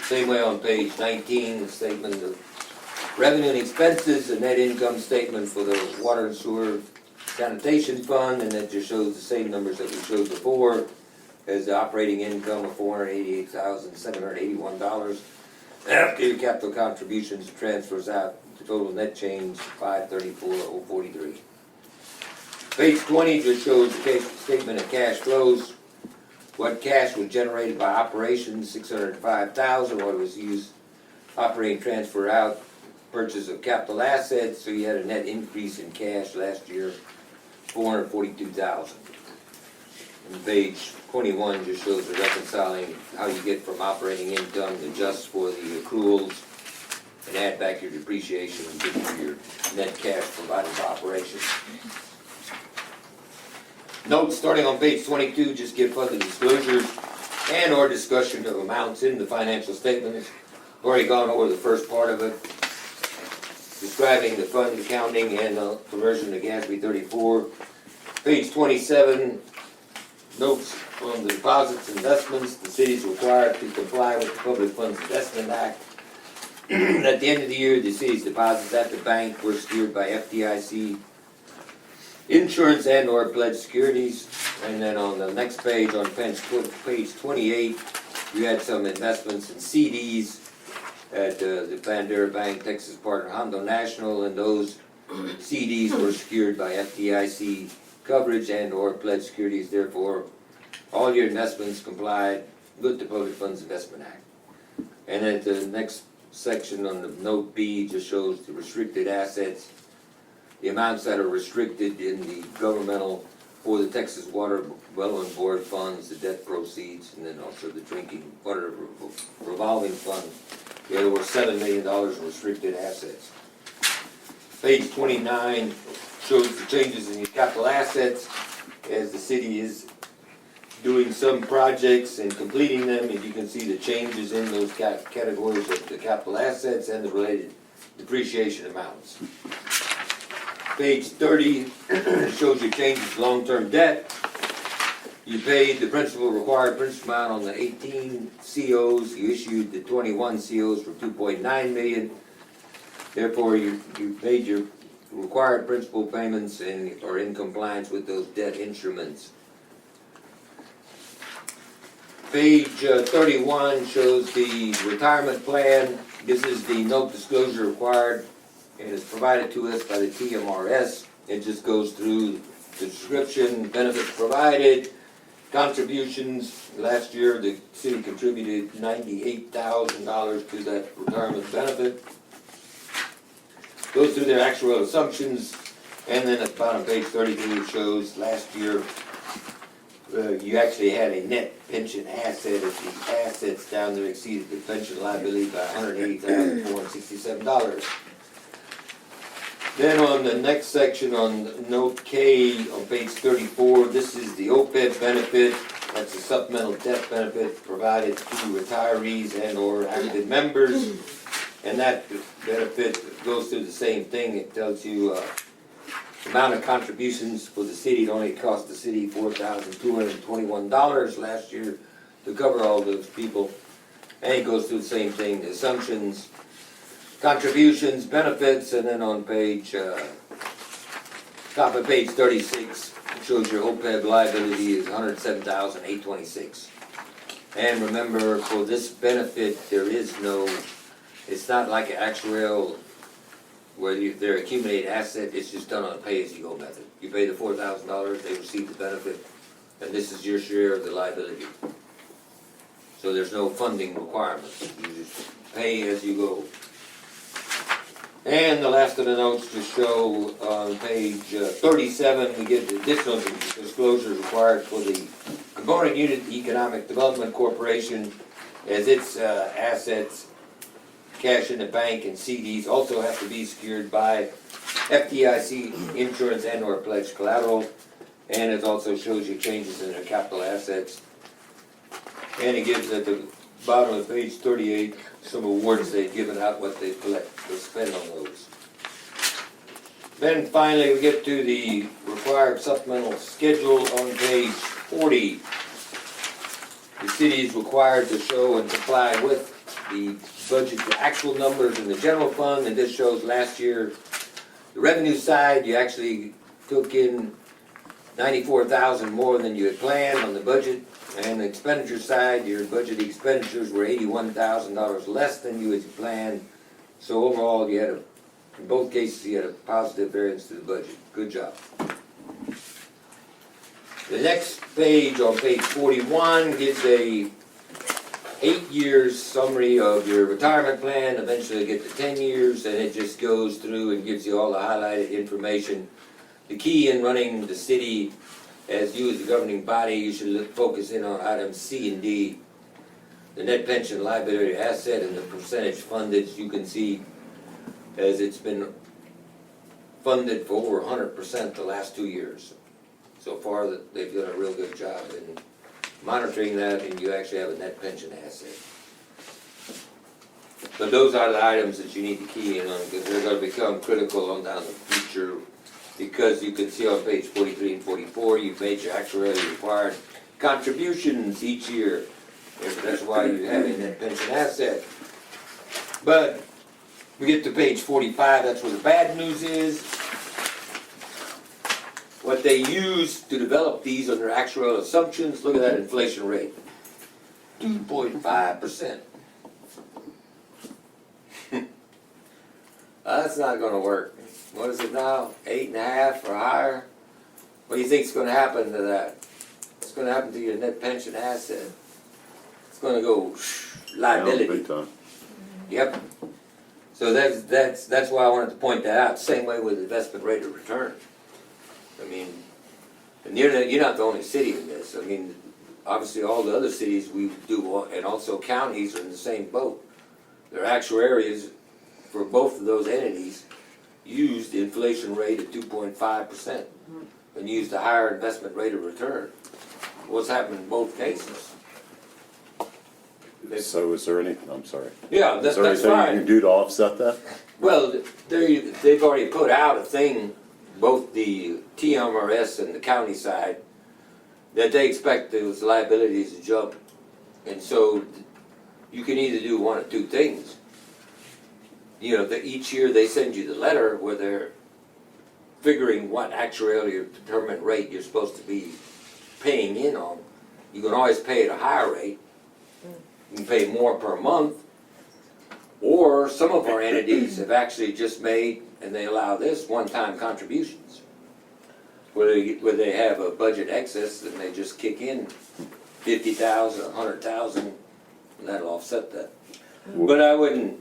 Same way on page 19, the statement of revenue and expenses, the net income statement for the water and sewer sanitation fund, and that just shows the same numbers that we showed before, as the operating income of $488,781. After your capital contributions and transfers out, the total net change $534,043. Page 20 just shows the case statement of cash flows. What cash was generated by operations, $605,000. What was used operating transfer out, purchase of capital assets. So you had a net increase in cash last year, $442,000. And page 21 just shows the reconciling how you get from operating income to adjust for the accruals and add back your depreciation and give you your net cash provided by operations. Notes starting on page 22 just give further disclosures and or discussion of amounts in the financial statements. I've already gone over the first part of it, describing the fund accounting and the conversion to GASB 34. Page 27, notes on the deposits and investments. The city is required to comply with the Public Funds Investment Act. At the end of the year, the city's deposits at the bank were secured by FDIC insurance and or pledged securities. And then on the next page, on page 28, you had some investments in CDs at the Bandera Bank, Texas Partner Hondo National, and those CDs were secured by FDIC coverage and or pledged securities. Therefore, all your investments complied with the Public Funds Investment Act. And then the next section on the note B just shows the restricted assets, the amounts that are restricted in the governmental or the Texas Water Well and Board funds, the debt proceeds, and then also the drinking water revolving fund. There were $7 million in restricted assets. Page 29 shows the changes in your capital assets as the city is doing some projects and completing them, and you can see the changes in those categories of the capital assets and the related depreciation amounts. Page 30 shows you changes in long-term debt. You paid the required principal amount on the 18 COs. You issued the 21 COs for $2.9 million. Therefore, you paid your required principal payments and are in compliance with those debt instruments. Page 31 shows the retirement plan. This is the note disclosure required and is provided to us by the TMRS. It just goes through the description, benefits provided, contributions. Last year, the city contributed $98,000 to that retirement benefit. Goes through their actual assumptions, and then at the bottom, page 32, it shows last year you actually had a net pension asset if the assets down there exceeded the pension liability by $180,467. Then on the next section on note K on page 34, this is the OPEB benefit. That's a supplemental death benefit provided to retirees and or active members. And that benefit goes through the same thing. It tells you the amount of contributions for the city. It only cost the city $4,221 last year to cover all those people. And it goes through the same thing, the assumptions, contributions, benefits, and then on page, top of page 36, it shows your OPEB liability is $107,826. And remember, for this benefit, there is no, it's not like an actuarial where they're accumulated asset, it's just done on a pay-as-you-go method. You pay the $4,000, they receive the benefit, and this is your share of the liability. So there's no funding requirements, you just pay as you go. And the last of the notes just show on page 37, we give the additional disclosures required for the component unit Economic Development Corporation, as its assets, cash in the bank and CDs also have to be secured by FDIC insurance and or pledged collateral. And it also shows you changes in their capital assets. And it gives at the bottom of page 38 some awards they've given out, what they collect or spend on those. Then finally we get to the required supplemental schedule on page 40. The city is required to show and comply with the budget, the actual numbers in the general fund, and this shows last year. The revenue side, you actually took in 94,000 more than you had planned on the budget. And the expenditure side, your budget expenditures were $81,000 less than you had planned. So overall, you had in both cases, you had a positive variance to the budget. Good job. The next page, on page 41, gives a 8 years summary of your retirement plan. Eventually get to 10 years, and it just goes through and gives you all the highlighted information. The key in running the city, as you as the governing body, you should focus in on items C and D. The net pension liability asset and the percentage funded, you can see, as it's been funded for over 100% the last 2 years. So far, that they've done a real good job in monitoring that, and you actually have a net pension asset. But those are the items that you need to key in on, because they're gonna become critical on down the future. Because you can see on page 43 and 44, you've made your actuarially required contributions each year. And that's why you have a net pension asset. But we get to page 45, that's where the bad news is. What they use to develop these under actuarial assumptions, look at that inflation rate. 2.5%. That's not gonna work. What is it now? 8.5 or higher? What do you think's gonna happen to that? What's gonna happen to your net pension asset? It's gonna go liability. Yeah, big time. Yep. So that's why I wanted to point that out. Same way with investment rate of return. I mean, and you're not the only city in this. I mean, obviously all the other cities we do, and also counties are in the same boat. Their actuaries for both of those entities use the inflation rate of 2.5% and use the higher investment rate of return. What's happened in both cases? So is there any, I'm sorry. Yeah, Is there that's anything you fine. can do to offset that? Well, they've already put out a thing, both the TMRS and the county side, that they expect those liabilities to jump. And so you can either do one of two things. You know, each year they send you the letter where they're figuring what actuarially determined rate you're supposed to be paying in on. You can always pay at a higher rate. You can pay more per month. Or some of our entities have actually just made, and they allow this, one-time contributions. Where they have a budget excess and they just kick in 50,000, 100,000, and that'll offset that. But I wouldn't,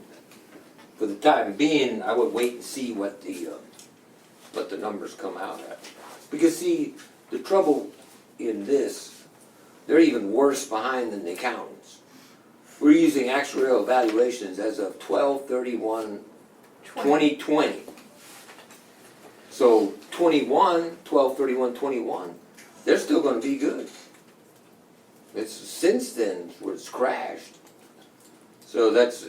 for the time being, I would wait and see what the numbers come out at. Because see, the trouble in this, they're even worse behind than the accountants. We're using actuarial evaluations as of 12/31/2020. So 12/31/21, they're still gonna be good. It's since then where it's crashed. So that's,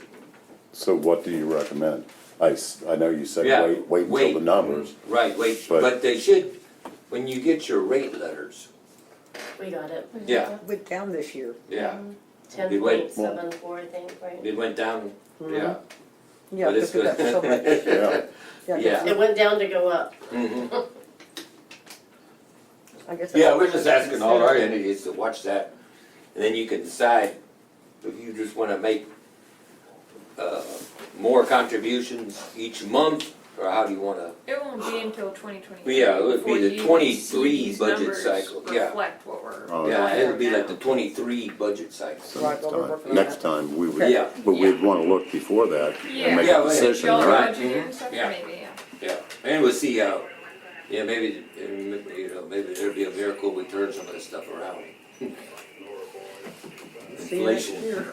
So what do you recommend? I know you said Yeah, wait until the numbers. right, wait, But- but they should, when you get your rate letters, We got it. yeah, Went down this year. yeah, 10.74, I think, right? it went down, yeah. Yeah, But it's because we got so much. Yeah. Yeah. It went down to go up. Mhm. I guess. Yeah, we're just asking all our entities to watch that, and then you can decide if you just wanna make, more contributions each month, or how do you wanna, It won't be until 2023. Yeah, it would be before the you can 23 see these budget numbers cycle, yeah. Reflect what we're. Oh, yeah, it would be now. like the 23 budget cycle. So Right, well, we're working on next that. time we would, Yeah, but we'd wanna look before that Yeah. and make Yeah, a well, decision, Y'all right? budget and stuff, Yeah. maybe, yeah. yeah, and we'll see how, yeah, maybe, you know, maybe there'd be a miracle we turn some of this stuff around. See you next Inflation. year.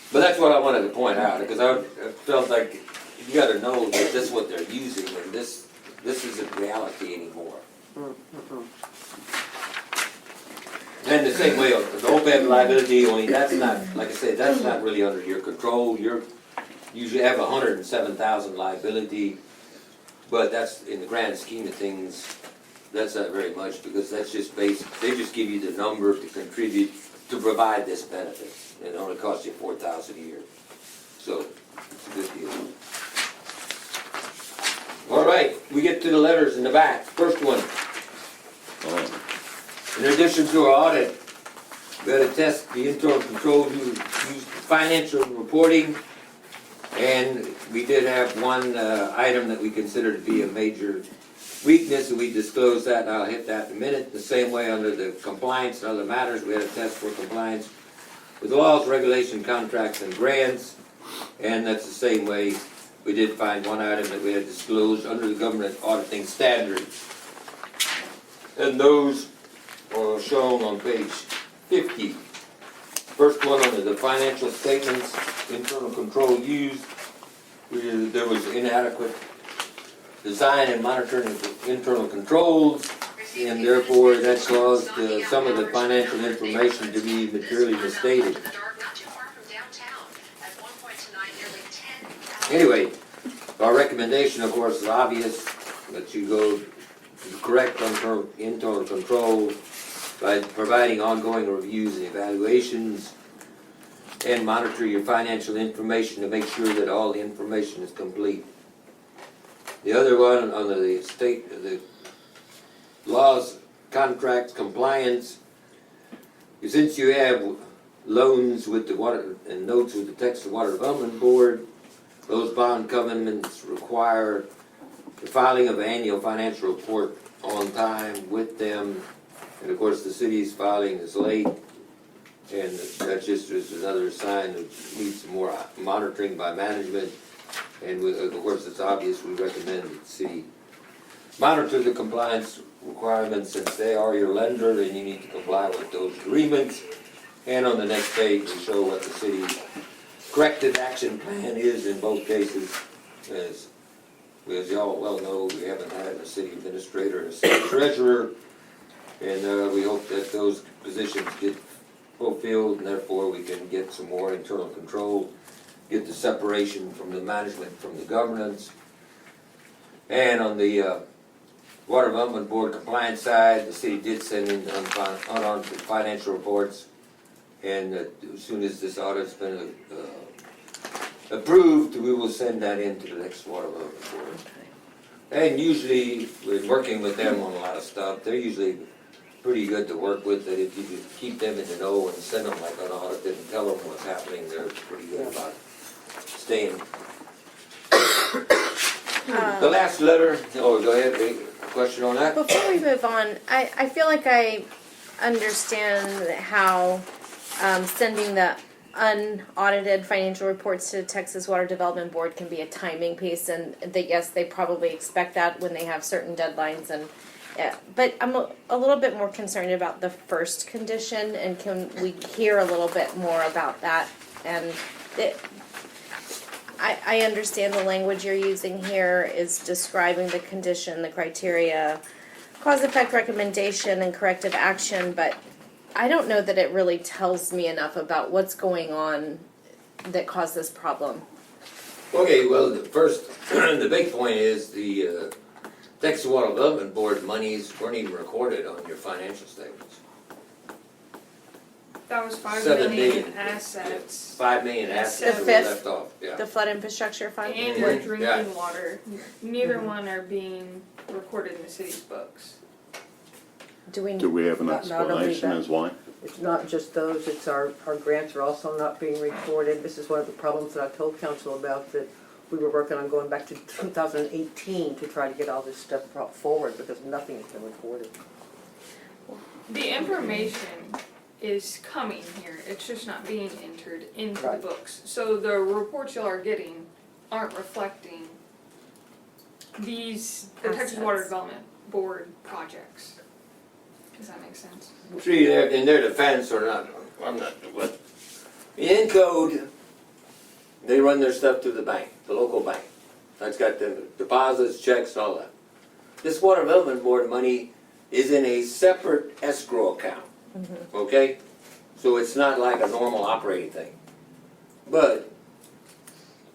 But that's what I wanted to point out, because I felt like you gotta know that this is what they're using, and this isn't reality anymore. And the same way, the OPEB liability, only that's not, like I said, that's not really under your control. You usually have 107,000 liability, but that's, in the grand scheme of things, that's not very much, because that's just basic. They just give you the number to contribute to provide this benefit. It only costs you $4,000 a year. So, it's a good deal. All right, we get to the letters in the back. First one. In addition to our audit, we had to test the internal control used financial reporting. And we did have one item that we consider to be a major weakness, and we disclosed that, and I'll hit that in a minute. The same way under the compliance and other matters, we had a test for compliance with laws, regulation, contracts, and grants. And that's the same way we did find one item that we had disclosed under the government auditing standards. And those are shown on page 50. First one under the financial statements, internal control used. There was inadequate design and monitoring of internal controls, and therefore that caused some of the financial information to be materially misstated. Anyway, our recommendation, of course, is obvious, that you go to correct internal control by providing ongoing reviews and evaluations, and monitor your financial information to make sure that all the information is complete. The other one on the laws, contracts, compliance, since you have loans with the water and notes with the Texas Water Development Board, those bond covenants require the filing of an annual financial report on time with them. And of course, the city's filing is late, and that just is another sign that needs some more monitoring by management. And of course, it's obvious we recommend that the city monitor the compliance requirements, since they are your lender and you need to comply with those agreements. And on the next page, we show what the city's corrective action plan is in both cases. As y'all well know, we haven't had a city administrator and a city treasurer, and we hope that those positions get fulfilled, and therefore we can get some more internal control, get the separation from the management from the governance. And on the Water Development Board compliance side, the city did send in unaudited financial reports, and as soon as this audit's been approved, we will send that in to the next Water Development Board. And usually, we're working with them on a lot of stuff. They're usually pretty good to work with, that if you just keep them in the know and send them like unaudited and tell them what's happening, they're pretty good about staying. The last letter, oh, go ahead, a question on that? Before we move on, I feel like I understand how sending the unaudited financial reports to the Texas Water Development Board can be a timing piece, and that yes, they probably expect that when they have certain deadlines, and but I'm a little bit more concerned about the first condition, and can we hear a little bit more about that? And I understand the language you're using here is describing the condition, the criteria, cause, effect, recommendation, and corrective action, but I don't know that it really tells me enough about what's going on that caused this problem. Okay, well, the first, the big point is the Texas Water Development Board monies weren't even recorded on your financial statements. That was 5 7 million million. assets. 5 million assets The were fifth. left off, yeah. The flood infrastructure fund? And your Yeah. drinking water. Neither one are being recorded in the city's books. Do we? Do we have an Not only explanation that. as why? It's not just those, it's our grants are also not being recorded. This is one of the problems that I told council about, that we were working on going back to 2018 to try to get all this stuff brought forward, because nothing has been recorded. The information is coming here, it's just not being entered into the Right. books. So the reports y'all are getting aren't reflecting the Texas Water Assets. Development Board projects. Does that make sense? See, in their defense, or not, I'm not, what, in code, they run their stuff through the bank, the local bank. That's got the deposits, checks, and all that. This Water Development Board money is in a separate escrow account, okay? So it's not like a normal operating thing. But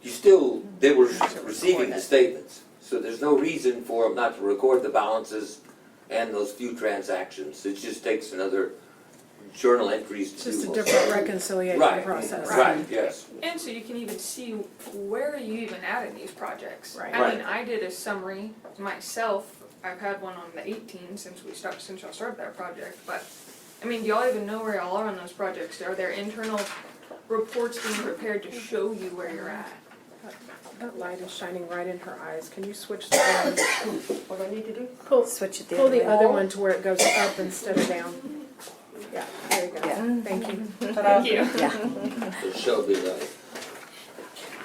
you still, they were receiving the statements, so there's no reason for them not to record the balances and those few transactions. It just takes another journal entries It's to just do. a different reconciliation Right, process. right, yes. And so you can even see where are you even at in these projects. Right. I mean, I did a summary myself. I've had one on the 18 since y'all started that project. But I mean, do y'all even know where y'all are on those projects? Are there internal reports being prepared to show you where you're at? That light is shining right in her eyes. Can you switch the one? What do I need to do? Pull, Switch it the pull other the way. other one to where it goes up instead of down. Yeah, there you go. Yeah. Thank you. Ta-da. Thank you. Yeah. It shall be right.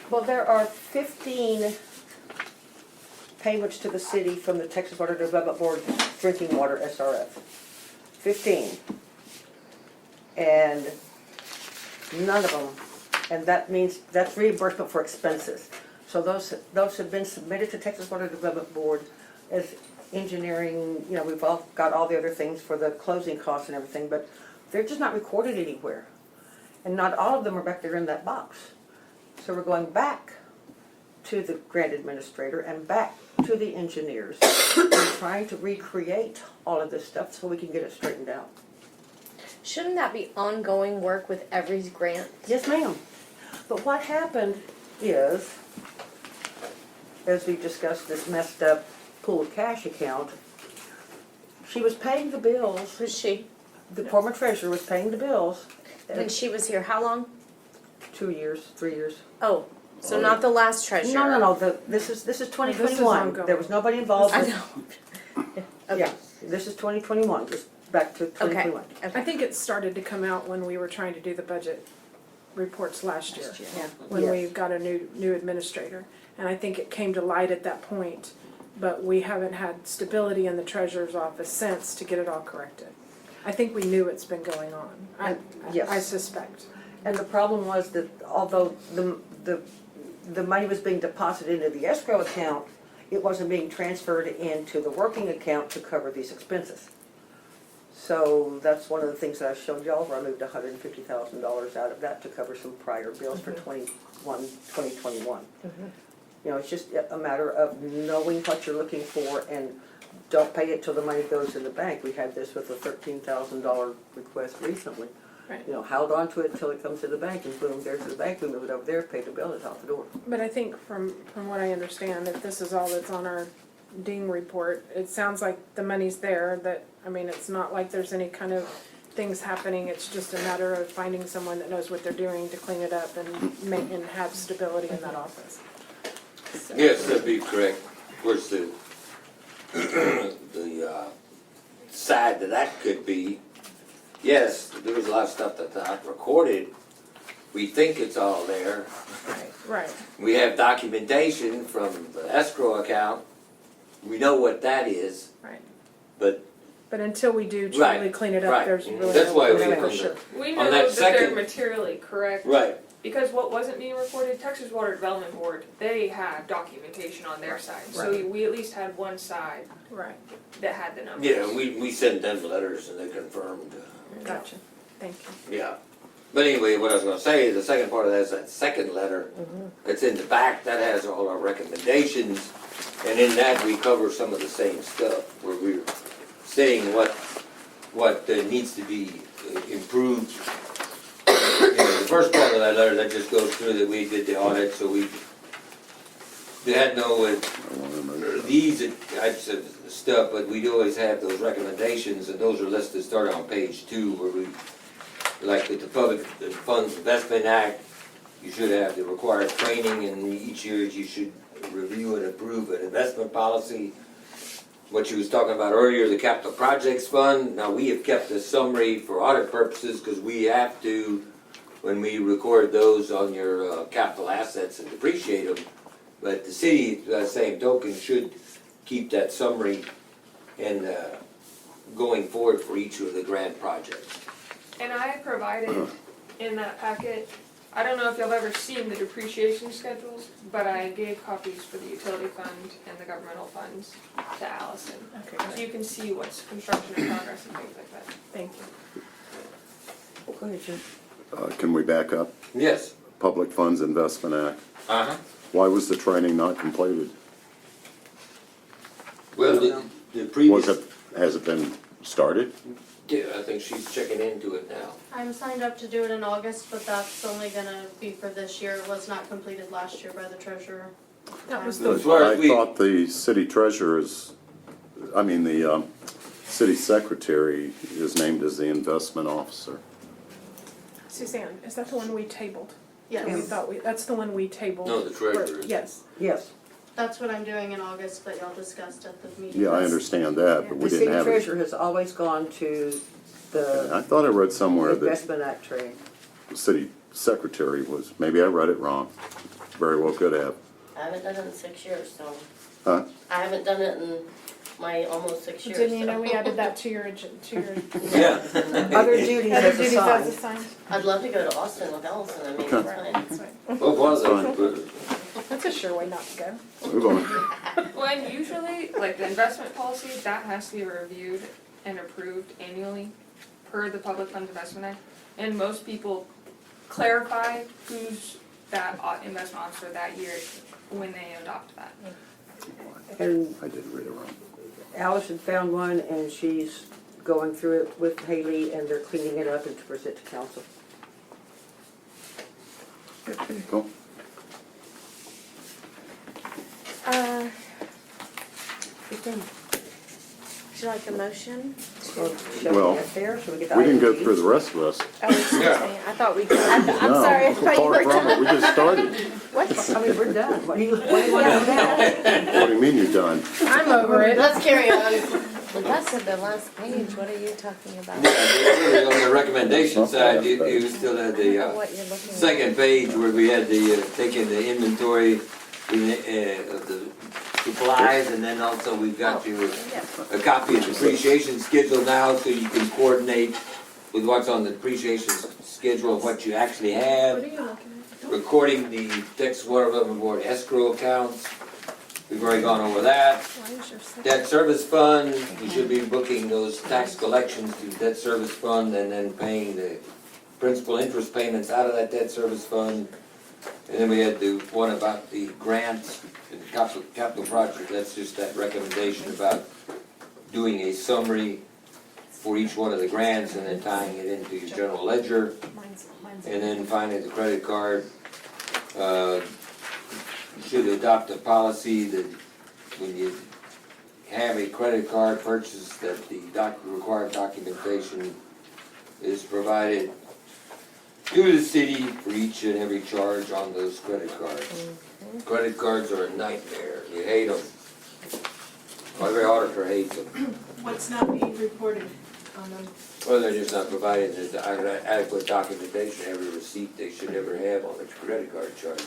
Well, there are 15 payments to the city from the Texas Water Development Board Drinking Water SRF. 15. And none of them, and that means, that's reimbursement for expenses. So those have been submitted to Texas Water Development Board as engineering, you know, we've all got all the other things for the closing costs and everything, but they're just not recorded anywhere. And not all of them are back there in that box. So we're going back to the grant administrator and back to the engineers and trying to recreate all of this stuff so we can get it straightened out. Shouldn't that be ongoing work with every grant? Yes, ma'am. But what happened is, as we discussed this messed up pool of cash account, she was paying the bills, Was she? the former treasurer was paying the bills. When she was here, how long? 2 years, 3 years. Oh, so not the last treasurer. No, this is 2021. ongoing. There was nobody involved I with, know. Okay. yeah, this is 2021, just back to Okay. 2021. I Okay. think it started to come out when we were trying to do the budget reports last year. Yeah. When we Yes. got a new administrator. And I think it came to light at that point, but we haven't had stability in the treasurer's office since to get it all corrected. I think we knew it's been going on. Yes. I suspect. And the problem was that although the money was being deposited into the escrow account, it wasn't being transferred into the working account to cover these expenses. So that's one of the things that I showed y'all, where I moved $150,000 out of that to cover some prior bills for 2021. You know, it's just a matter of knowing what you're looking for and don't pay it till the money goes in the bank. We had this with a $13,000 request recently. Right. You know, held on to it until it comes to the bank, and boom, there's the bank, we move it over there, pay the bill, it's out the door. But I think from what I understand, if this is all that's on our ding report, it sounds like the money's there, that, I mean, it's not like there's any kind of things happening, it's just a matter of finding someone that knows what they're doing to clean it up and make, and have stability in that office. So- Yes, that'd be correct. Of course, the, the side to that could be, yes, there was a lot of stuff that's not recorded. We think it's all there. Right, We have documentation from the escrow account. We know what that is, right. but But until we do truly Right, clean it up, right. there's really That's no why way we for come sure. We On know that that they're second- materially correct. right, Because what wasn't being recorded, Texas Water Development Board, they had documentation on their side. So Right. we at least had one side Right, that had the numbers. yeah, we sent them letters and they confirmed, gotcha, thank you. yeah. But anyway, what I was gonna say, the second part of that is that second letter that's in the back, that has all our recommendations. And in that, we cover some of the same stuff, where we're saying what needs to be improved. You know, the first part of that letter, that just goes through that we did the audit, so we had no, these types of stuff, but we do always have those recommendations, and those are listed starting on page 2, where we, like with the Public Funds Investment Act, you should have the required training, and each year you should review and approve an investment policy. What you was talking about earlier, the Capital Projects Fund, now we have kept a summary for audit purposes, because we have to, when we record those on your capital assets and depreciate them. But the city, same token, should keep that summary and going forward for each of the grant projects. And I provided in that packet, I don't know if y'all have ever seen the depreciation schedules, but I gave copies for the utility fund and the governmental funds to Allison. Okay, So good, you can see what's construction in progress and things like that. thank you. Go ahead, Jim. Can we back up? Yes. Public Funds Investment Act. Uh-huh. Why was the training not completed? Well, the previous. Has it been started? Yeah, I think she's checking into it now. I'm signed up to do it in August, but that's only gonna be for this year. It was not completed last year by the treasurer. That was No, the, as far as I we, thought the city treasurer is, I mean, the city secretary is named as the investment officer. Suzanne, is that the one we tabled? We Yes, thought that's the one we tabled. No, the treasurer is. Yes. Yes, that's what I'm doing in August that y'all discussed at the meeting. Yeah, I understand that, but the we city didn't have it. treasurer has always gone to the I thought I read somewhere that investment act training. the city secretary was, maybe I read it wrong. Very well could have. I haven't done it in 6 years, so. Huh? I haven't done it in my almost 6 years. Didn't you so. know we added that to your, to your Yeah. Other duties other as duties assigned. as assigned? I'd love to go to Austin with Allison, I mean, it's fine. That's right. Both one of those. That's a sure way not to go. Move on. Well, and usually, like the investment policy, that has to be reviewed and approved annually per the Public Funds Investment Act. And most people clarify who's that investment officer that year when they adopt that. And I did read it wrong. Allison found one and she's going through it with Haley and they're cleaning it up and to present to council. Cool. Would you like a motion? So shall Well, we get there? Shall we get the We didn't go items? through the rest of us. Oh, excuse me, I thought we did. I'm No, sorry, I thought you far were from it. done. We just started. What? I mean, we're done. What do you want to do now? What do you mean you're done? I'm over it. Let's carry on. Well, that's at the last page, what are you talking about? Yeah, on the recommendation side, you still had I don't know the what you're looking at. second page where we had the, taking the inventory of the supplies, and then also we've got you a copy of the depreciation schedule now, so you can coordinate with what's on the depreciation schedule of what you actually What have. are you looking at? Recording the Texas Water Development Board escrow accounts, we've already gone over that. Why is your second? Debt service fund, we should be booking those tax collections to debt service fund and then paying the principal interest payments out of that debt service fund. And then we had the one about the grants and capital project, that's just that recommendation about doing a summary for each one of the grants and then tying it into your general ledger. Mine's. And then finally, the credit card, should adopt a policy that when you have a credit card purchase, that the required documentation is provided to the city for each and every charge on those credit cards. Credit cards are a nightmare, you hate them. Every auditor hates them. What's not being reported on them? Well, they're just not providing the adequate documentation, every receipt they should ever have on a credit card charge.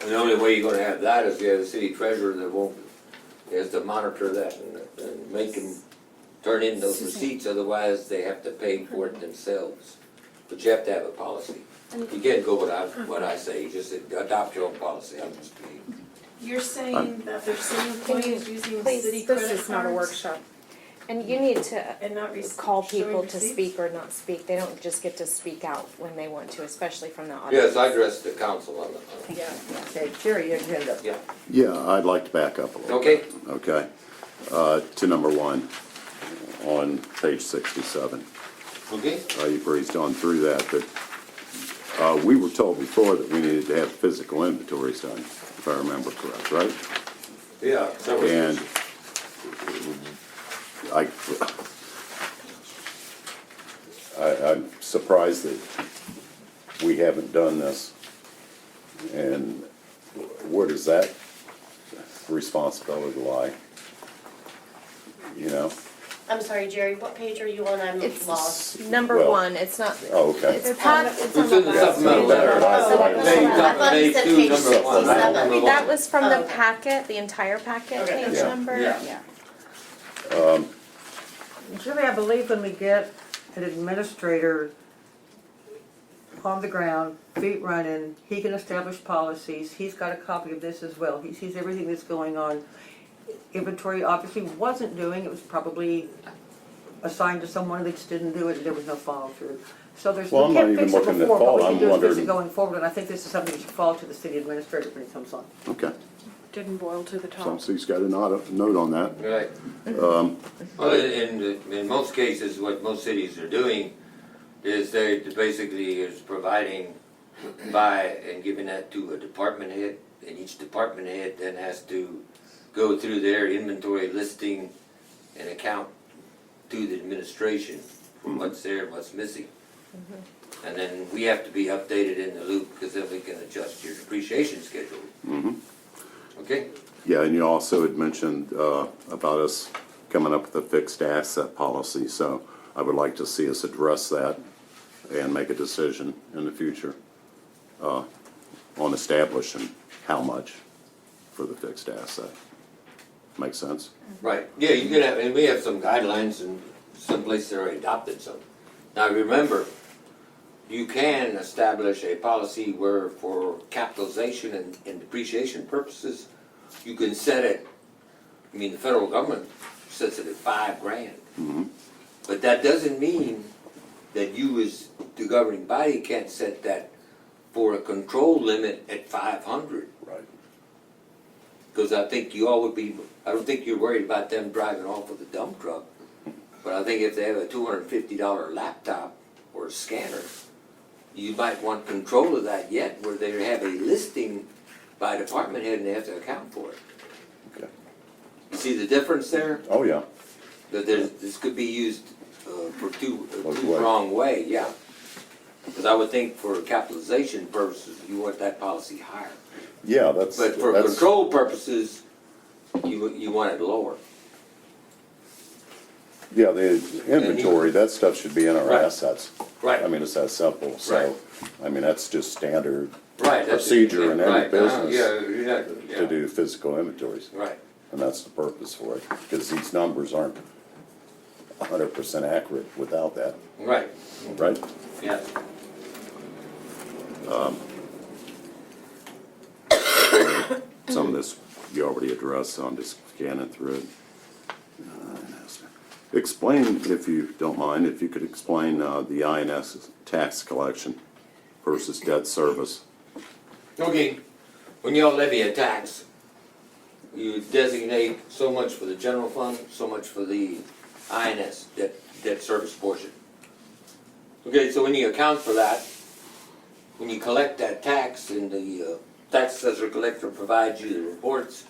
And the only way you're gonna have that is if you have a city treasurer that won't, has to monitor that and make them turn in those receipts, otherwise they have to pay for it themselves. But you have to have a policy. You can't go what I say, you just adopt your own policy, I'm just being. You're saying that there's some employees using please, city This credit is not a cards workshop. And you need to and not call showing people to receipts? speak or not speak, they don't just get to speak out when they want to, especially from the audience. Yes, I addressed the council on the, Yeah. Okay, Jerry, you have your hand up. Yeah, I'd like to back up a little. okay? Okay, to number one, on page 67. Okay? You breezed on through that, but we were told before that we needed to have physical inventories done, if I remember correct, right? Yeah. And I'm surprised that we haven't done this. And where does that responsibility lie? You know? I'm sorry, Jerry, what page are you on? I'm It's lost. number Well- one, it's not, Oh, okay. it's on the It's in the supplemental letter. Page I top of thought you page said two, page number one. 67. Number that one. was from the Okay. packet, the entire packet, Okay. page Yeah. number, Yeah. yeah. Jerry, I believe when we get an administrator on the ground, feet running, he can establish policies, he's got a copy of this as well, he sees everything that's going on. Inventory obviously wasn't doing, it was probably assigned to someone that just didn't do it, and there was no follow through. So there's, Well, I'm we not can't even fix it looking at before, but fault. we can I'm do is fix it wondering- going forward, and I think this is something that should fall to the city administrator when he comes on. Okay. didn't boil to the top. Somebody's got a note on that. Right. Well, in most cases, what most cities are doing is they basically is providing by and giving that to a department head, and each department head then has to go through their inventory listing and account to the administration for what's there and what's missing. And then we have to be updated in the loop, because then we can adjust your depreciation schedule. Okay? Yeah, and you also had mentioned about us coming up with a fixed asset policy, so I would like to see us address that and make a decision in the future on establishing how much for the fixed asset. Make sense? Right, yeah, you can have, and we have some guidelines, and some places already adopted some. Now, remember, you can establish a policy where for capitalization and depreciation purposes, you can set it, I mean, the federal government sets it at $5,000. But that doesn't mean that you as the governing body can't set that for a control limit at 500. Right. Because I think you all would be, I don't think you're worried about them driving off with a dump truck. But I think if they have a $250 laptop or a scanner, you might want control of that yet, where they have a listing by department head and they have to account for it. Okay. You see the difference there? Oh, yeah. That this could be used for Both two-pronged way, yeah. Because I would think for capitalization purposes, you want that policy higher. Yeah, that's. But for that's- control purposes, you want it lower. Yeah, the inventory, that stuff should be in our Right. assets. Right. I mean, it's that simple, Right. so, I mean, that's just standard Right. that's- procedure in any right, business Yeah, you're not, to yeah, do physical inventories. right. And that's the purpose for it, because these numbers aren't 100% accurate without that, Right, right? yeah. Some of this you already addressed, so I'm just scanning through it. Explain, if you don't mind, if you could explain the INS tax collection versus debt service. Okay, when y'all levy a tax, you designate so much for the general fund, so much for the INS, debt service portion. Okay, so when you account for that, when you collect that tax and the tax assessor collector provides you the reports,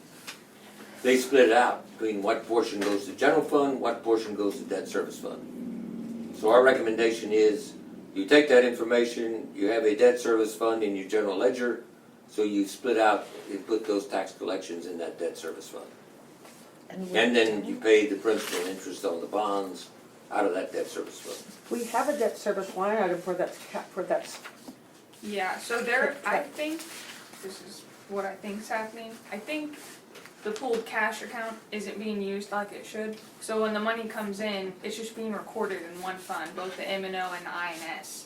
they split it out between what portion goes to general fund, what portion goes to debt service fund. So our recommendation is, you take that information, you have a debt service fund in your general ledger, so you split out and put those tax collections in that debt service fund. And then you pay the principal and interest on the bonds out of that debt service fund. We have a debt service line item for that, Yeah, so there, I think, this is what I think's happening, I think the pooled cash account isn't being used like it should. So when the money comes in, it's just being recorded in one fund, both the M&O and the INS.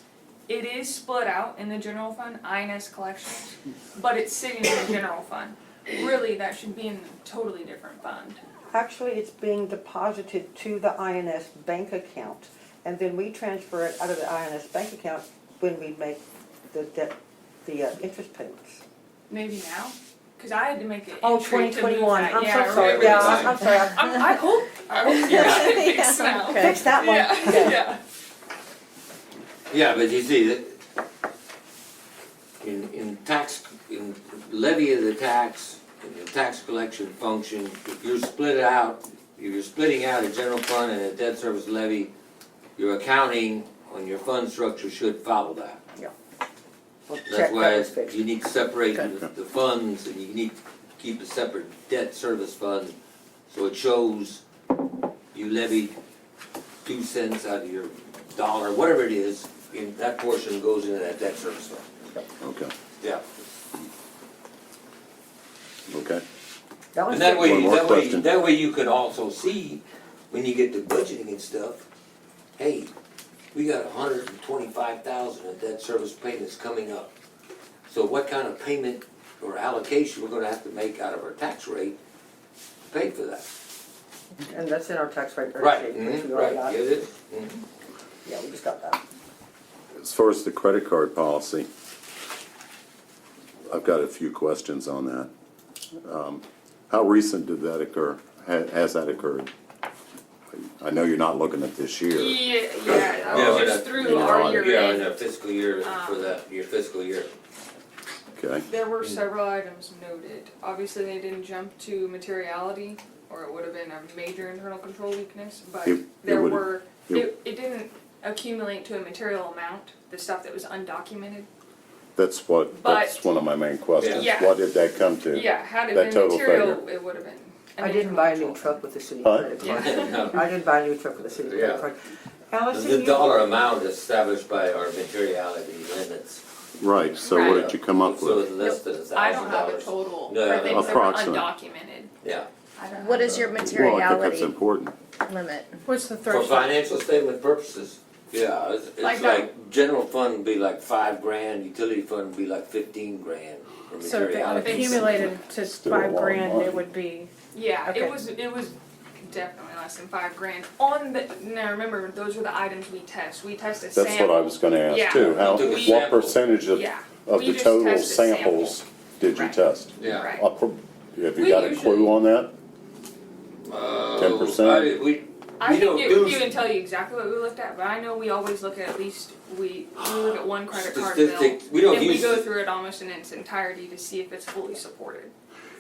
It is split out in the general fund, INS collections, but it's sitting in the general fund. Really, that should be in a totally different fund. actually, it's being deposited to the INS bank account. And then we transfer it out of the INS bank account when we make the debt, the interest payments. Maybe now? Cause I had to make an Oh, entry to move 2021, that. I'm Yeah, so sorry, remember yeah, this? I'm sorry. I hope you got it fixed now. Fix that one. Yeah, yeah. Yeah, but you see, that in levy of the tax, in the tax collection function, if you're split out, if you're splitting out a general fund and a debt service levy, your accounting on your fund structure should follow that. We'll check That's that why was fixed. you need to separate Okay. the funds, and you need to keep a separate debt service fund, so it shows you levied 2 cents out of your dollar, whatever it is, and that portion goes into that debt service fund. Okay, Yeah. okay. That one's And that fixed. One more way, question. that way you can also see, when you get to budgeting and stuff, hey, we got 125,000 of debt service payments coming up. So what kind of payment or allocation we're gonna have to make out of our tax rate to pay for that? And that's in our tax rate. Right, sheet, which we right, already got. yeah, it is. Mhm. Yeah, we just got that. As far as the credit card policy, I've got a few questions on that. How recent did that occur? Has that occurred? I know you're not looking at this year. Yeah, that Yeah, was but just that- through our year Yeah, in end. a fiscal year, for that, your fiscal year. Okay, There were several items noted. Obviously, they didn't jump to materiality, or it would have been a major internal control weakness, but It there would- were, it- it didn't accumulate to a material amount, the stuff that was undocumented. that's But- one of my main questions. Yeah. What did that come to? Yeah, had it That been total material, figure. it would have been. an I didn't internal buy a new control. truck with the city Huh? credit card. Yeah. I did buy a new truck with the city Yeah. credit card. Allison, The you- dollar amount established by our materiality limits. Right, so what did you come up So with? it's less than $1,000. I don't have a total No, for things that were approximate. undocumented. Yeah, I don't What have is your Well, I think that's materiality important. limit? What's the for threshold? financial statement purposes, yeah, it's Like like, that. general fund would be like $5,000, utility fund would be like $15,000 for So if it materiality. accumulated to Still a lot of $5,000, money. it would be, Yeah, Okay. it was definitely less than $5,000 on the, now remember, those are the items we test. We test a sample. That's what I was gonna ask Yeah. too. How, You took a what sample. percentage of Yeah. We the just total test a sample. samples did you Right. test? Yeah. Right. Have you We got a usually- clue on that? 10%? I don't can do- even tell you exactly what we looked at, but I know we always look at least, we look at one credit card bill. Statistics, we don't And we use, go through it almost in its entirety to see if it's fully supported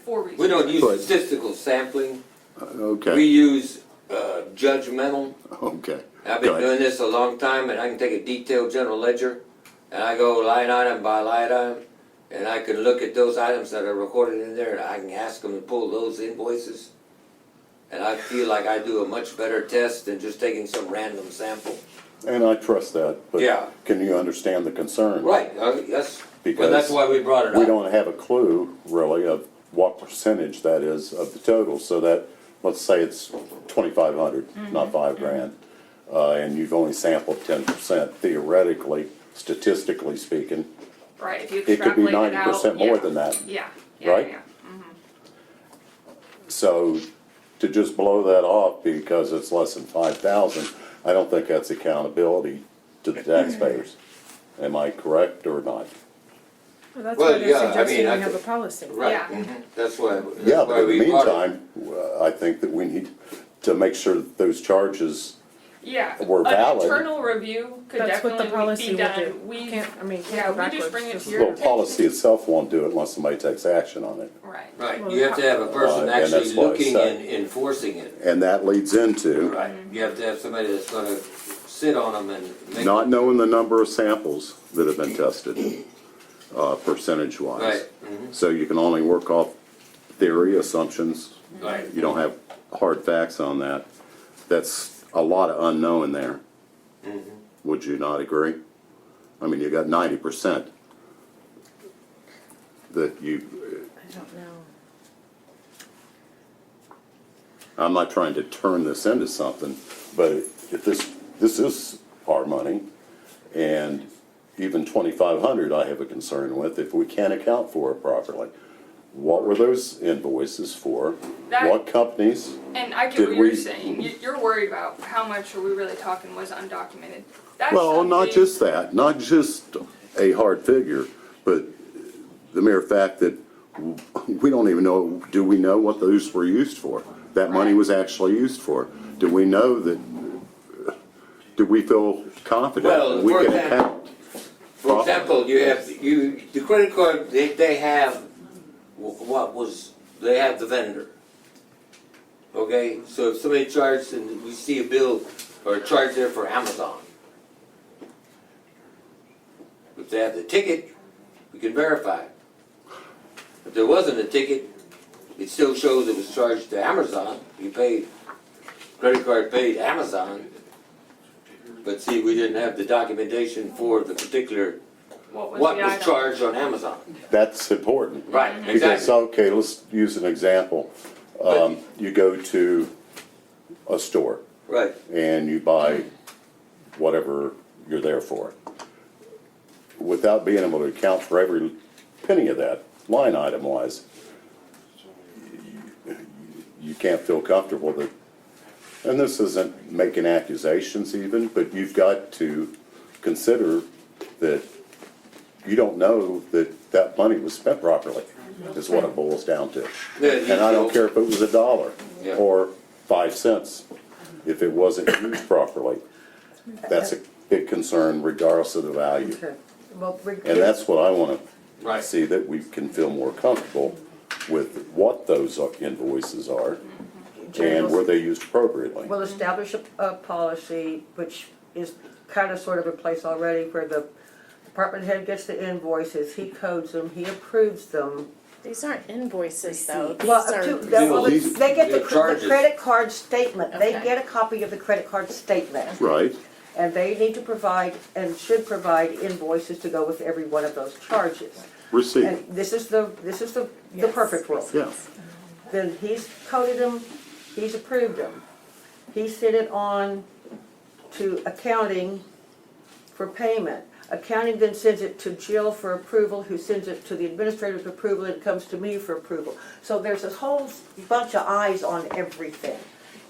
for reasons. we don't use But- statistical sampling, we Okay, use judgmental. okay. I've been Good. doing this a long time, and I can take a detailed general ledger, and I go line item by line item, and I can look at those items that are recorded in there, and I can ask them to pull those invoices. And I feel like I do a much better test than just taking some random sample. And I trust that, but Yeah. can you understand the concern? Right, yes, well, Because that's why we brought it we up. don't have a clue really of what percentage that is of the total, so that, let's say it's 2,500, not $5,000. And you've only sampled 10%, theoretically, statistically speaking, Right, if you it could be extrapolate it out. 90% more than that. Yeah, yeah, right? yeah. So to just blow that off because it's less than 5,000, I don't think that's accountability to the taxpayers. Am I correct or not? well, that's Well, why they're yeah, I suggesting mean, we I have a could- policy. Right, Yeah. that's why, Yeah, that's but why in the we brought it. meantime, I think that we need to make sure that those charges, Yeah, Were valid. an internal review could That's what the definitely policy be will done. do. We, Can't, I mean, yeah, can't go we just backwards. bring it just- to your well, attention. policy itself won't do it unless somebody takes action on it. Right. Right, Well, you have to have a person and actually that's why I looking say- and enforcing it. And that leads into Right, you have to have somebody that's gonna sit on them and make. not knowing the number of samples that have been tested, percentage-wise. Right, So you can only work off theory, assumptions. right. You don't have hard facts on that. That's a lot of unknown there. Would you not agree? I mean, you got 90% that you, I don't know. I'm not trying to turn this into something, but if this is our money, and even 2,500 I have a concern with, if we can't account for it properly. What were those invoices for? That- What companies? And I get Did what you're we- saying. You're worried about how much are we really talking was undocumented. That's Well, not something- just that, not just a hard figure, but the mere fact that we don't even know, do we know what those were used for? That money was actually used for? Do we know that, do we feel confident Well, that we for can example- account? For example, you have, the credit card, they have, they have the vendor. Okay, so if somebody charged and we see a bill or a charge there for Amazon. If they have the ticket, we can verify it. If there wasn't a ticket, it still shows it was charged to Amazon, you paid, credit card paid Amazon. But see, we didn't have the documentation for the particular, What was what the was item? charged on Amazon. That's important. Right, Because, exactly. okay, let's use an example. You go to a store Right, and you buy whatever you're there for. Without being able to account for every penny of that, line item wise, you can't feel comfortable that, and this isn't making accusations even, but you've got to consider that you don't know that that money was spent properly. is what it boils down to. Yeah, And I don't care if it was $1 Yeah. or 5 cents, if it wasn't used properly. That's a big concern regardless of the value. Okay. Well, And that's what I wanna Right. see, that we can feel more comfortable with what those invoices are and were they used appropriately. we'll establish a policy which is kind of sort of in place already where the department head gets the invoices, he codes them, he approves them. These aren't invoices though, these Well, are. they get the Charges. credit card statement, they Okay. get a copy of the credit card statement. Right? And they need to provide and should provide invoices to go with every one of those charges. Receipt, And this is the perfect world. yeah. Then he's coded them, he's approved them. He sent it on to accounting for payment. Accounting then sends it to Jill for approval, who sends it to the administrator for approval, and it comes to me for approval. So there's this whole bunch of eyes on everything.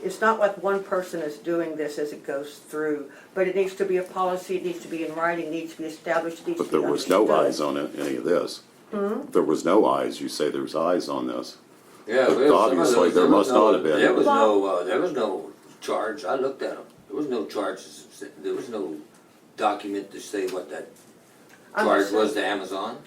It's not like one person is doing this as it goes through, but it needs to be a policy, it needs to be in writing, it needs to be established, it needs to But be there understood. was no eyes on any of this. There was no eyes, you say there's eyes on this. Yeah, But well, some of obviously those, there was must no- not have been. There was no charge, I looked at them, there was no charges, there was no document to say what that charge was to Amazon.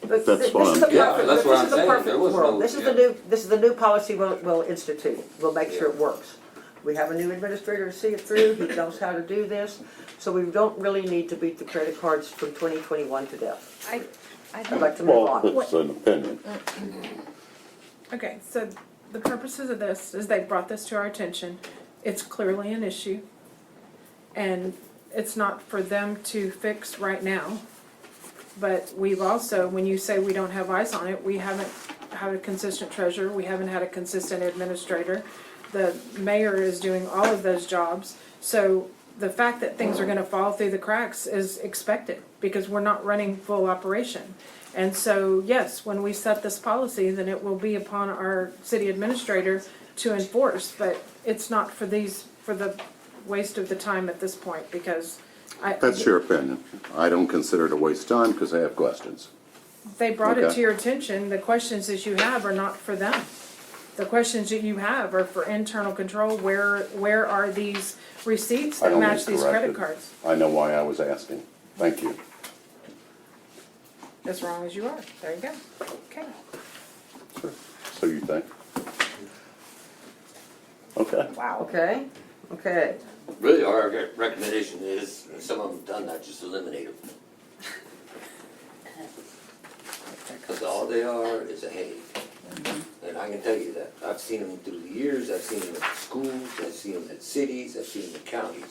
But That's this what is the I'm- yeah, perfect- that's what I'm this is the saying. perfect There was world. no- This is yeah. this is the new policy we'll institute. We'll make sure it works. We have a new administrator to see it through, he knows how to do this, so we don't really need to beat the credit cards from 2021 to death. I I'd don't, like to move Well, on. it's an opinion. Okay, so the purposes of this is they brought this to our attention. It's clearly an issue. And it's not for them to fix right now. But we've also, when you say we don't have eyes on it, we haven't had a consistent treasurer, we haven't had a consistent administrator. The mayor is doing all of those jobs. So the fact that things are gonna fall through the cracks is expected because we're not running full operation. And so, yes, when we set this policy, then it will be upon our city administrator to enforce, but it's not for the waste of the time at this point, because That's your opinion. I don't consider it a waste of time because I have questions. they brought it Okay. to your attention, the questions that you have are not for them. The questions that you have are for internal control, where are these receipts I that don't match get these credit corrected. cards? I know why I was asking. Thank you. As wrong as you are, there you go, okay. Sure. So you think? Okay. Wow. Okay, okay. Really, our recommendation is, and some of them done that, just eliminate them. Because all they are is a headache. And I can tell you that, I've seen them through the years, I've seen them at schools, I've seen them at cities, I've seen them at counties.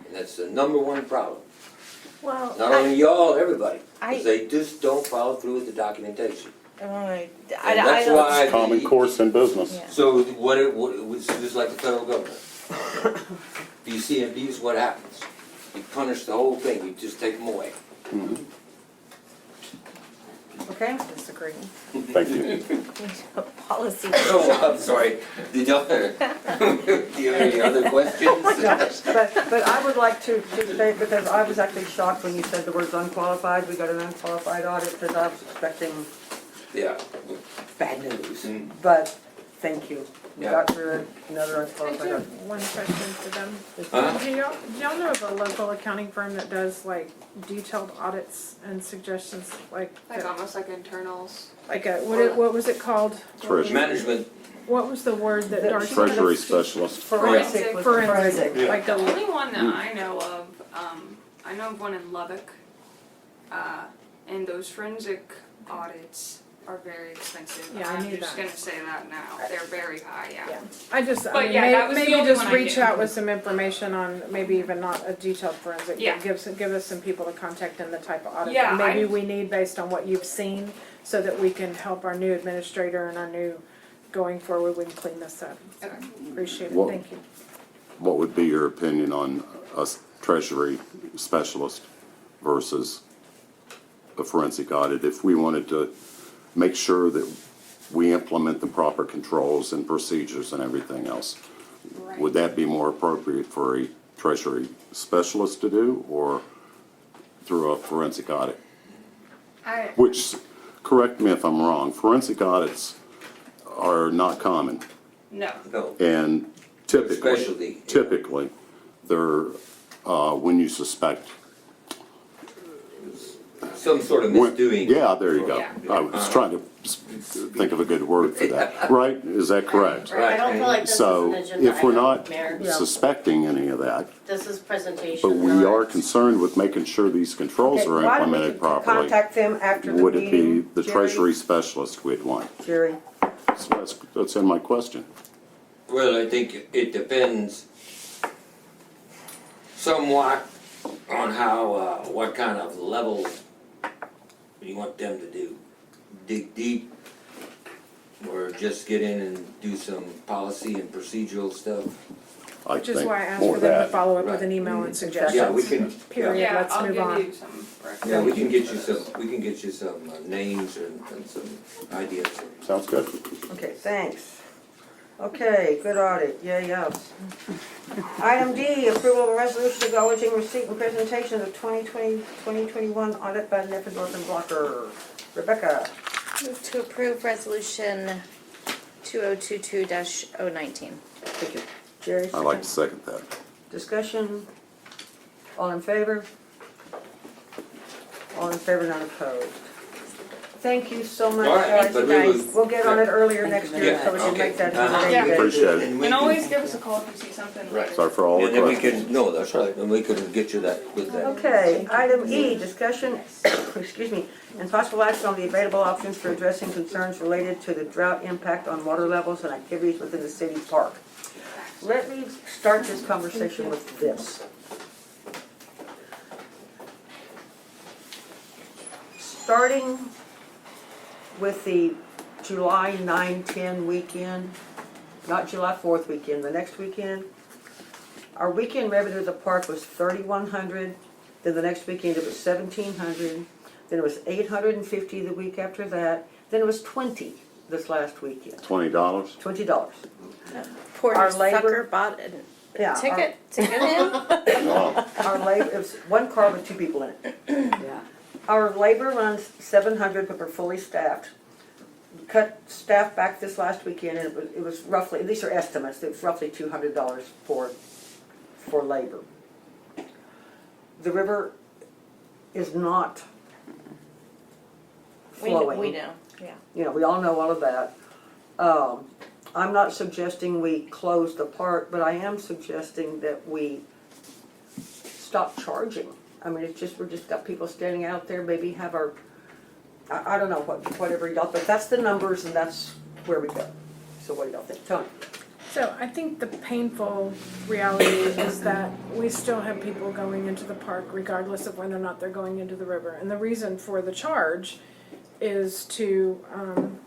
And that's the number one problem. well, Not only y'all, everybody, I- because they just don't follow through with the documentation. I And that's don't. why. Common course in business. Yeah. So what it was just like the federal government. If you see abuse, what happens? You punish the whole thing, you just take them away. Okay, Disagree. Thank you. Policy. Oh, I'm sorry. Did y'all, do you have any other questions? but I would like to say, because I was actually shocked when you said the words unqualified, we got an unqualified audit, because I was expecting Yeah. bad news. Mm. But, thank you. We Yeah. got through another I unqualified do have audit. one question for them. Huh? Do y'all know of a local accounting firm that does like detailed audits and suggestions, like Almost like internals. what was it called? Treasury. Management, What was the word that Darcy? Treasury specialist. Forensic was Forensic. forensic. Like The the, only one that I know of, I know of one in Lubbock, and those forensic audits are very expensive. Yeah, I knew I'm just that. gonna say that now, they're very high, yeah. yeah, I just, But I mean, yeah, that was the maybe only just one I reach knew. out with some information on, maybe even not a detailed forensic, Yeah. but give us some people to contact and the type of audit Yeah, that maybe I- we need based on what you've seen, so that we can help our new administrator and our new, going forward, we can clean this up. So, Okay. appreciate it, Well- thank you. What would be your opinion on a treasury specialist versus a forensic audit? If we wanted to make sure that we implement the proper controls and procedures and everything else, would that be more appropriate for a treasury specialist to do or through a forensic audit? I, Which correct me if I'm wrong, forensic audits are not common. No. No, And specialty. typically, they're, when you suspect. Some sort of misdoing. Yeah, there you go. Yeah. I was trying to think of a good word for that. Right, is that correct? Right. I don't feel like this is an So agenda if we're item, not Mayor. suspecting any of that, This is presentation. but we are concerned with making sure these controls Okay, are why don't we implemented properly, contact them after the would it be meeting, the Jerry? treasury specialist we'd want? Jerry, So that's in my question. Well, I think it depends somewhat on how, what kind of level you want them to do. Dig deep, or just get in and do some policy and procedural stuff. I Which is think why I asked more for them to that. follow up with Right. an email and suggestions. Yeah, we can, Period, Yeah, let's I'll move give on. you some yeah, we can recommendations. get you some names and some ideas. Sounds good. okay, thanks. Okay, good audit, yeah. Item D, approval of a resolution acknowledging receipt and presentation of 2021 audit by Neffendorf and Blocker. Rebecca, Move to approve resolution 2022-019. thank you. Jerry, I'd like to second that. discussion? All in favor? All in favor, none opposed. Thank you so much, All right, guys. but we will- We'll get on it earlier next year Yeah, so we can okay. make that Uh-huh. a Yeah. day. Appreciate it. And we And can- always give us a call if you see something later. Sorry for all the And then we questions. can, no, that's right, and we can get you that with that. Okay, item E, discussion, excuse me, and possible action on the available options for addressing concerns related to the drought impact on water levels and activities within the city park. Let me start this conversation with this. Starting with the July 9-10 weekend, not July 4th weekend, the next weekend, our weekend revenue at the park was $3,100. Then the next weekend it was $1,700. Then it was $850 the week after that. Then it was $20 this last weekend. $20? $20. Porter Our labor- Sucker bought a Yeah. ticket to get in. Our labor, it was one car with 2 people in it. Yeah. Our labor runs $700, but we're fully staffed. Cut staff back this last weekend, and it was roughly, these are estimates, it was roughly $200 for labor. The river is not flowing. We know, yeah. You know, we all know all of that. I'm not suggesting we close the park, but I am suggesting that we stop charging. I mean, it's just, we're just got people standing out there, maybe have our, I don't know, whatever y'all, but that's the numbers and that's where we go. So what do y'all think? Tony? So I think the painful reality is that we still have people going into the park regardless of whether or not they're going into the river. And the reason for the charge is to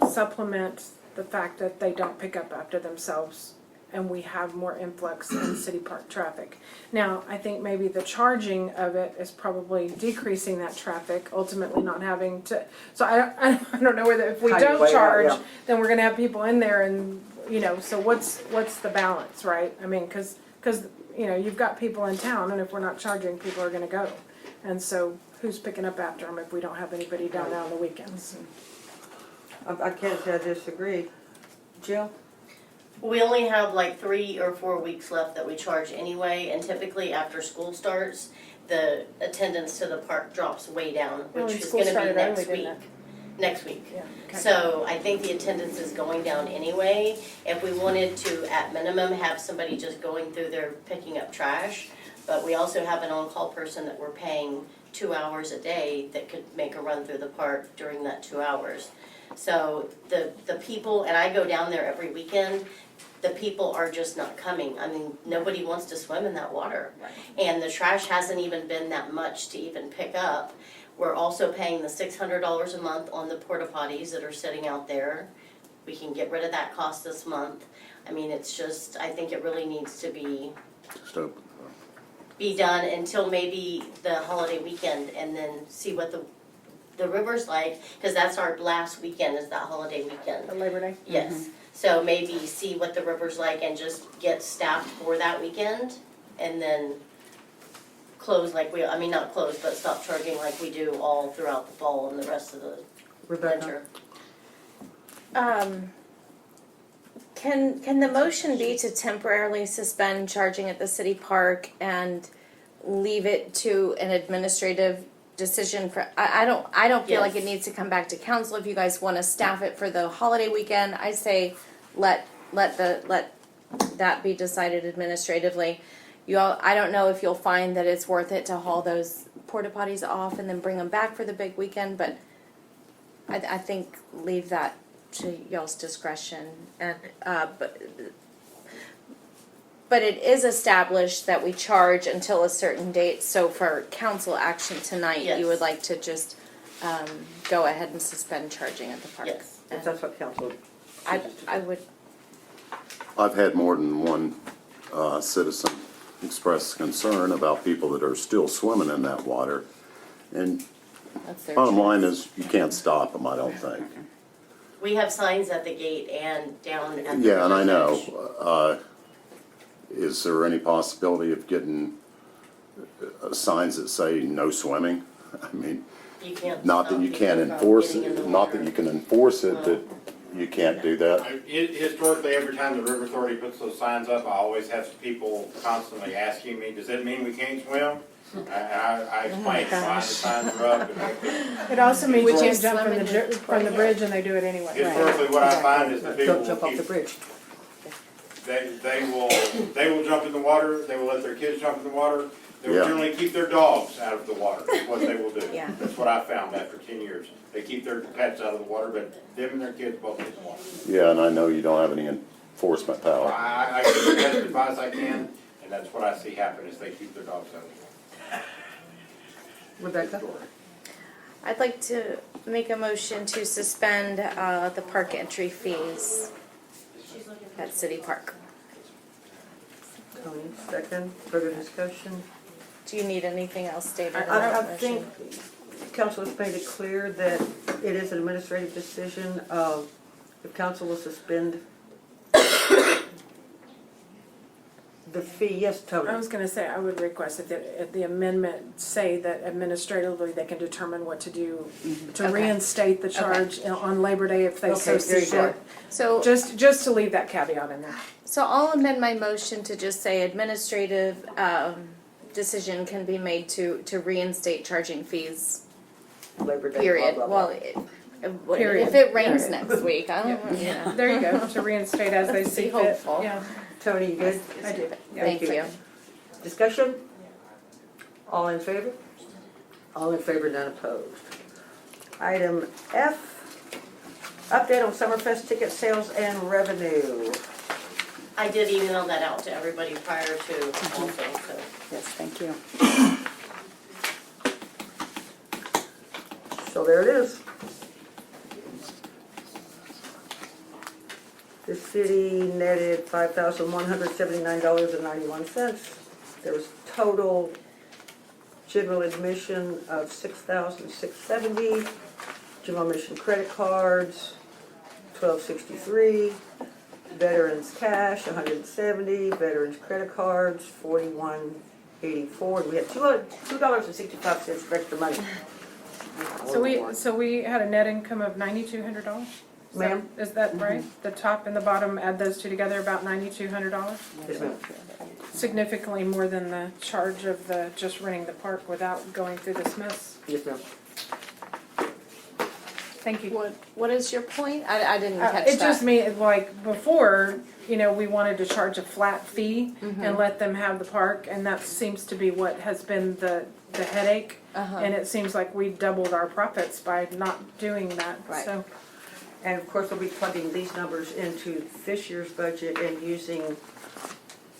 supplement the fact that they don't pick up after themselves and we have more influx in city park traffic. Now, I think maybe the charging of it is probably decreasing that traffic, ultimately not having to, so I don't know whether if we Kind of don't way out, charge, yeah. then we're gonna have people in there and, you know, so what's the balance, right? I mean, cause, you know, you've got people in town and if we're not charging, people are gonna go. And so who's picking up after them if we don't have anybody down there on the weekends? I can't disagree. Jill? We only have like 3 or 4 weeks left that we charge anyway, and typically after school starts, the attendance to the park drops way down, Well, which and is school gonna be started next early, week. didn't Next week. Yeah, okay. So I think the attendance is going down anyway. If we wanted to, at minimum, have somebody just going through there picking up trash, but we also have an on-call person that we're paying 2 hours a day that could make a run through the park during that 2 hours. So the people, and I go down there every weekend, the people are just not coming. I mean, nobody wants to swim in that water. And the trash hasn't even been that much to even pick up. We're also paying the $600 a month on the porta potties that are sitting out there. We can get rid of that cost this month. I mean, it's just, I think it really needs to be done until maybe the holiday weekend, and then see what the river's like, because that's our last weekend, is that holiday weekend. The Labor Day? Yes, so maybe see what the river's like and just get staffed for that weekend, and then close like not close, but stop charging like we do all throughout the fall and the rest of the Rebecca? Can the motion be to temporarily suspend charging at the city park and leave it to an administrative decision for, I don't feel like it Yes. needs to come back to council. If you guys wanna staff it for the holiday weekend, I say let that be decided administratively. You all, I don't know if you'll find that it's worth it to haul those porta potties off and then bring them back for the big weekend, but I think leave that to y'all's discretion. And but it is established that we charge until a certain date. So for council action tonight, Yes. you would like to just go ahead and suspend charging at the park. Yes. If that's what council. I would. I've had more than one citizen express concern about people that are still swimming in that water. And That's their bottom line choice. is, you can't stop them, I don't think. We have signs at the gate and down at the. Yeah, and I bridge. know. Is there any possibility of getting signs that say no swimming? I mean, You can't. not that stop you people can't from enforce getting in it, the not water. that you can enforce it, that you can't do that. Historically, every time the River Authority puts those signs up, I always have people constantly asking me, does that mean we can't swim? I explain why the signs are up. And It also means Would you you can't jump swim from in the, the- from the bridge and they do it anyway. historically, what I find is the people Don't jump will off the keep, bridge. they will jump in the water, they will let their kids jump in the water. They will Yeah. generally keep their dogs out of the water, is what they will do. Yeah. That's what I found after 10 years. They keep their pets out of the water, but them and their kids both get in the water. Yeah, and I know you don't have any enforcement power. I give the best advice I can, and that's what I see happen, is they keep their dogs out of the water. Rebecca? I'd like to make a motion to suspend the park entry fees at City Park. Tony, second. Further discussion? Do you need anything else stated in I that motion? think council has made it clear that it is an administrative decision. If council will suspend the fee, yes, I Tony. was gonna say, I would request that the amendment say that administratively they can determine what to do to Okay. reinstate the charge on Labor Day if they so Okay, there see you go. fit. So, Just to leave that caveat in there. so I'll amend my motion to just say administrative decision can be made to reinstate charging fees, Labor Day, blah, period. blah, blah. Well, Period. if it rains Period. next week, I don't, you know. There you go, to reinstate as they Be see fit. hopeful. Yeah, Tony, you good? I do. Yeah. Thank you. Discussion? All in favor? All in favor, none opposed. Item F, update on Summerfest ticket sales and revenue. I did email that out to everybody prior to also, so. Yes, thank you. So there it is. The city netted $5,179.91. There was total general admission of $6,670. General admission credit cards, $1,263. Veterans cash, $170. Veterans credit cards, $41.84. We had $2.65 of extra money. So we had a net income of $9,200? Ma'am? Is that right? The top and the bottom, add those two together, about $9,200? Yes, ma'am. Significantly more than the charge of the, just renting the park without going through this mess. Yes, ma'am. Thank you. What is your point? I didn't catch that. It just means, like, before, you know, we wanted to charge a flat fee and let them have the park, and that seems to be what has been the headache. And it seems like we doubled our profits by not doing that, Right. so. And of course, we'll be plugging these numbers into this year's budget and using,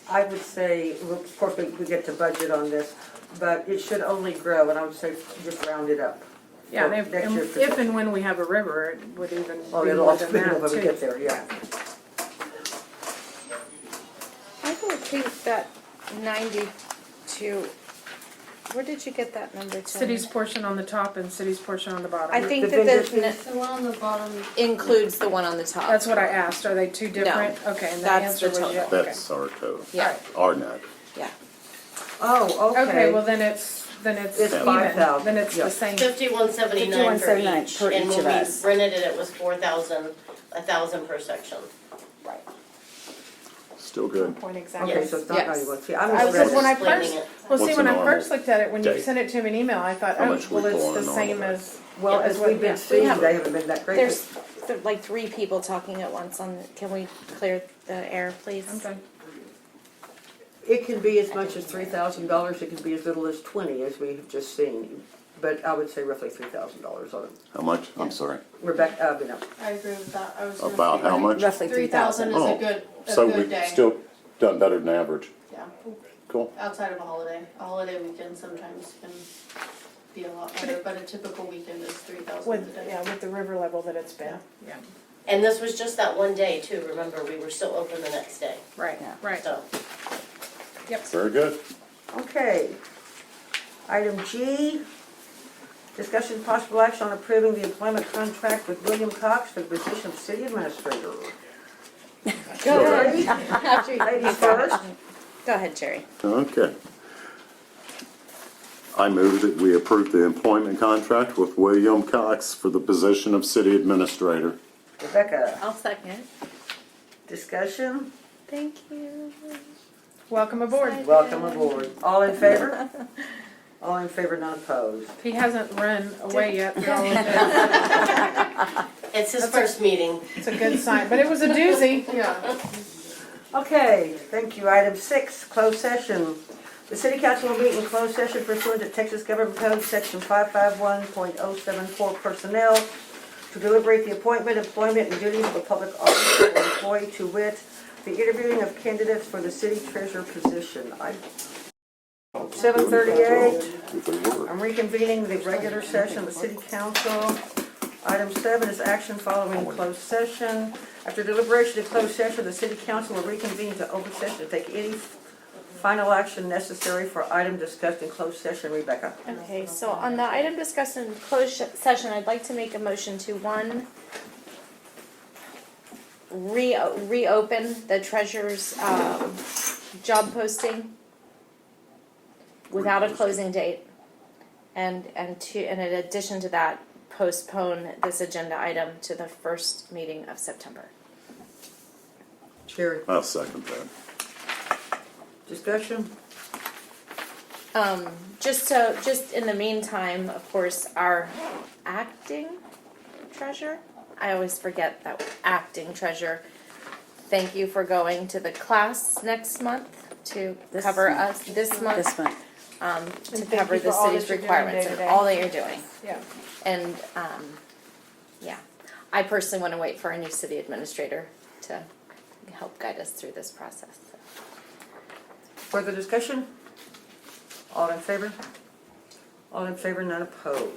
I would say, well, of course, we get to budget on this, but it should only grow, and I would say just round it up. Yeah, for and next year's if and when we have a river, it would even be Oh, it'll more also than be that when we too. get there, yeah. I don't think that 92, where did you get that number, Tony? City's portion on the top and city's portion on the bottom. I think The that vendor the The one on the bottom, includes the one on the top. That's what I asked, are they two different? Okay, and the that's answer the was yeah, total. okay. That's our total, Yeah, our net. yeah. Oh, Okay, well then it's then it's It's even, 5,000, then it's yeah. the same. 5179 for $51.79 each, for and each of when us. we rented it, it was 4,000, 1,000 per section. Still good. Point exactly. Okay, so it's not Yes. 91. See, I I was just, when I Explaining first, it. well, see, What's when a I normal first looked at it, when you day? sent it to me in email, I thought, How oh, much we well, pull on it's a the same normal day? as. Well, as we've been seeing, have- they haven't been that great. There's like 3 people talking at once on, can we clear the air, please? Okay. It can be as much as $3,000, it can be as little as 20, as we have just seen. But I would say roughly $3,000 on it. How much? I'm sorry. Rebecca, I agree with that. I was gonna About say how much? Roughly 3,000 is Oh, a good So day. we still done better than average. Yeah, Cool. outside of a holiday. A holiday weekend sometimes can be a lot better, but a typical weekend is 3,000 a With, day. yeah, with the river level that it's been. Yeah. And this was just that one day too, remember, we were still open the next day, Right, Yeah. right. so. Very good. Okay. Item G, discussion of possible action on approving the employment contract with William Cox for the position of city administrator. Go Jerry? ahead. Ladies first. Go ahead, Jerry. Okay. I move that we approve the employment contract with William Cox for the position of city administrator. Rebecca, I'll second. discussion? Thank you. Welcome aboard. Welcome aboard. All in favor? All in favor, none opposed. He hasn't run away yet through all of this. It's his first meeting. It's a good sign, but it was a doozy. Yeah. Okay, thank you. Item 6, closed session. The city council will meet in closed session pursuant to Texas Government Code Section 551.074 personnel to deliberate the appointment, employment, and duties of a public officer or employee, to wit, the interviewing of candidates for the city treasurer position. 7:38. I'm reconvening the regular session of the city council. Item 7 is action following closed session. After deliberation in closed session, the city council will reconvene to open session to take any final action necessary for item discussed in closed session. Rebecca. Okay, so on the item discussed in closed session, I'd like to make a motion to, 1, reopen the treasurer's job posting without a closing date. And in addition to that, postpone this agenda item to the first meeting of September. Jerry. I'll second that. Discussion? Just in the meantime, of course, our acting treasurer, I always forget that acting treasurer, thank you for going to the class next month to cover us this month. This month. To thank cover you the for all city's that you're doing requirements and day-to-day. all that you're doing. Yeah. And, yeah, I personally want to wait for a new city administrator to help guide us through this process. Further discussion? All in favor? All in favor, none opposed.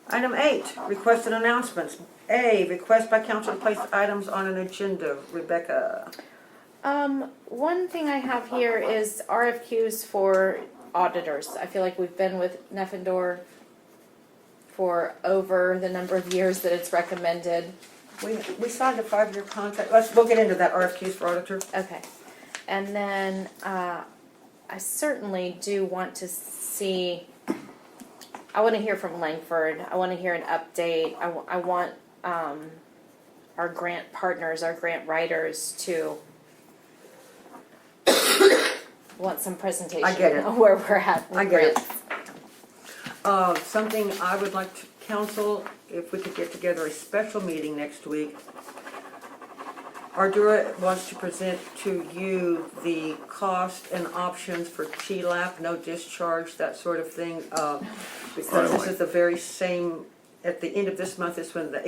Item 8, request and announcements. A, request by council to place items on an agenda. Rebecca. One thing I have here is RFQs for auditors. I feel like we've been with Neffendor for over the number of years that it's recommended. We signed a 5-year contract. We'll get into that, RFQs for auditor. Okay. And then, I certainly do want to see, I want to hear from Langford. I want to hear an update. I want, our grant partners, our grant writers to want some presentation I get it. on where we're at with I get it. grants. Something I would like to council, if we could get together a special meeting next week. Ardura wants to present to you the cost and options for CHLAP, no discharge, that sort of thing. Because this is the very same, at the end of this month is when the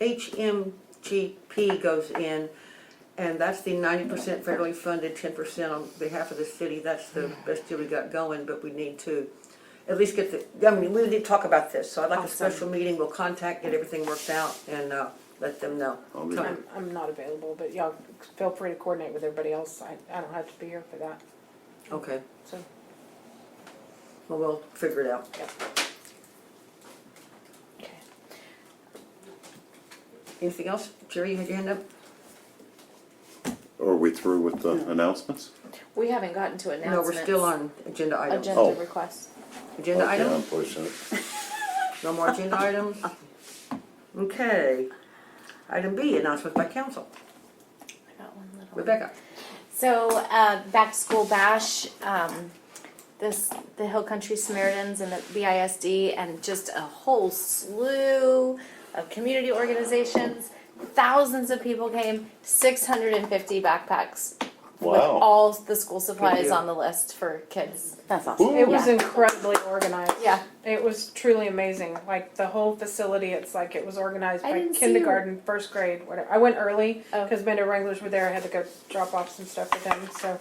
HMGP goes in. And that's the 90% federally funded, 10% on behalf of the city. That's the best deal we got going, but we need to at least get we need to talk about this. So I'd like a special meeting. We'll contact, get everything worked out, and let them know. I'm not available, but y'all feel free to coordinate with everybody else. I don't have to be here for that. Okay. So. Well, we'll figure it out. Yep. Okay. Anything else? Jerry, you had your hand up? Are we through with the announcements? We haven't gotten to No, announcements. we're still on agenda items. Agenda Oh. requests. Agenda Okay, I'm items? pushing it. No more agenda items? Okay. Item B, announcements by council. I got one little. Rebecca. So, back to school bash, the Hill Country Samaritans and the BISD and just a whole slew of community organizations. Thousands of people came, 650 backpacks. With Wow. all the school supplies deal. on the list for kids. That's awesome. It was Yeah. incredibly organized. Yeah. It was truly amazing. Like the whole facility, it's like it was organized I by didn't see kindergarten, first grade, whatever. I went early Oh. because Bandera Wranglers were there. I had to go drop off some stuff for them. So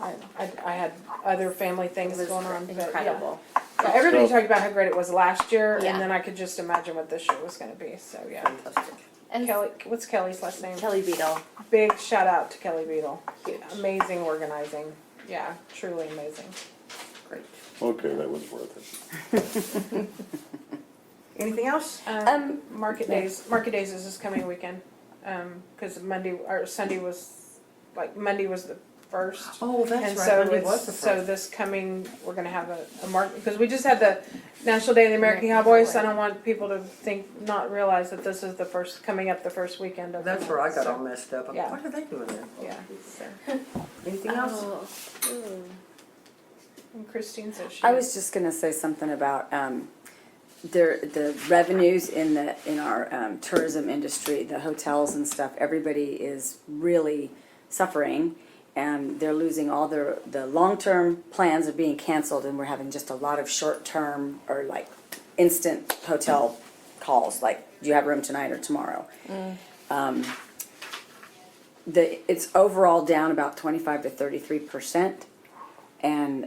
I had other family things It was going on. But incredible. yeah, everybody talked about how great it was last year, Yeah. and then I could just imagine what this year was going to be. So yeah, Fantastic. And Kelly, what's Kelly's last name? Kelly Beadle. Big shout out to Kelly Beadle. Huge. Amazing organizing. Yeah, truly amazing. Great. Okay, that was worth it. Anything else? Market Days. Market Days is this coming weekend. Because Monday or Sunday was Monday was the first. Oh, that's And right, so Monday it's, was the so first. this coming, we're gonna have a market, because we just had the National Day of the American Cowboys, so I don't want people to not realize that this is the first weekend of. That's the where I month, got so, all messed up. Yeah. What are they doing there? Yeah, so. Anything else? Oh, ooh. And Christine said she. I was just gonna say something about the revenues in our tourism industry, the hotels and stuff. Everybody is really suffering, and they're losing all the long-term plans are being canceled, and we're having just a lot of short-term or like instant hotel calls, like, do you have room tonight or tomorrow? It's overall down about 25 to 33%, and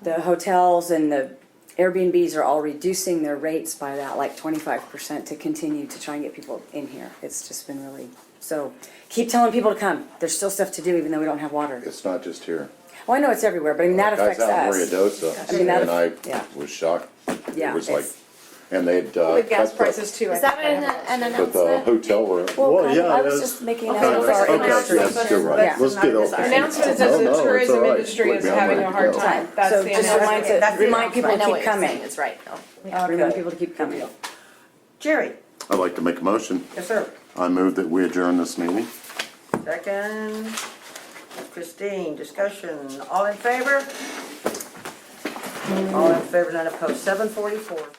the hotels and the Airbnbs are all reducing their rates by that, like 25%, to continue to try and get people in here. It's just been really, so keep telling people to come. There's still stuff to do even though we don't have water. It's not just here. Well, I know it's everywhere, but I mean, that affects Guys out in us. Ruidosa, I mean, that and I yeah. was shocked. Yeah, It was like, it's- and they'd, The gas cut prices too. I Is that think they an have but the announcement? hotel room. Well, kind of, I it was is. just making Okay, that for our okay, industry. yes, you're right. Yeah. Let's get over it. Announcements is No, the no, it's tourism all right. industry is We'll be having a all hard right. time. That's So the just announcement. remind people I to know keep what you're saying, coming. it's right. No. Remind Okay. people to keep coming. Jerry? I'd like to make a motion. Yes, sir. I move that we adjourn this meeting. Second. Christine, discussion. All in favor? All in favor, none opposed. 7:44.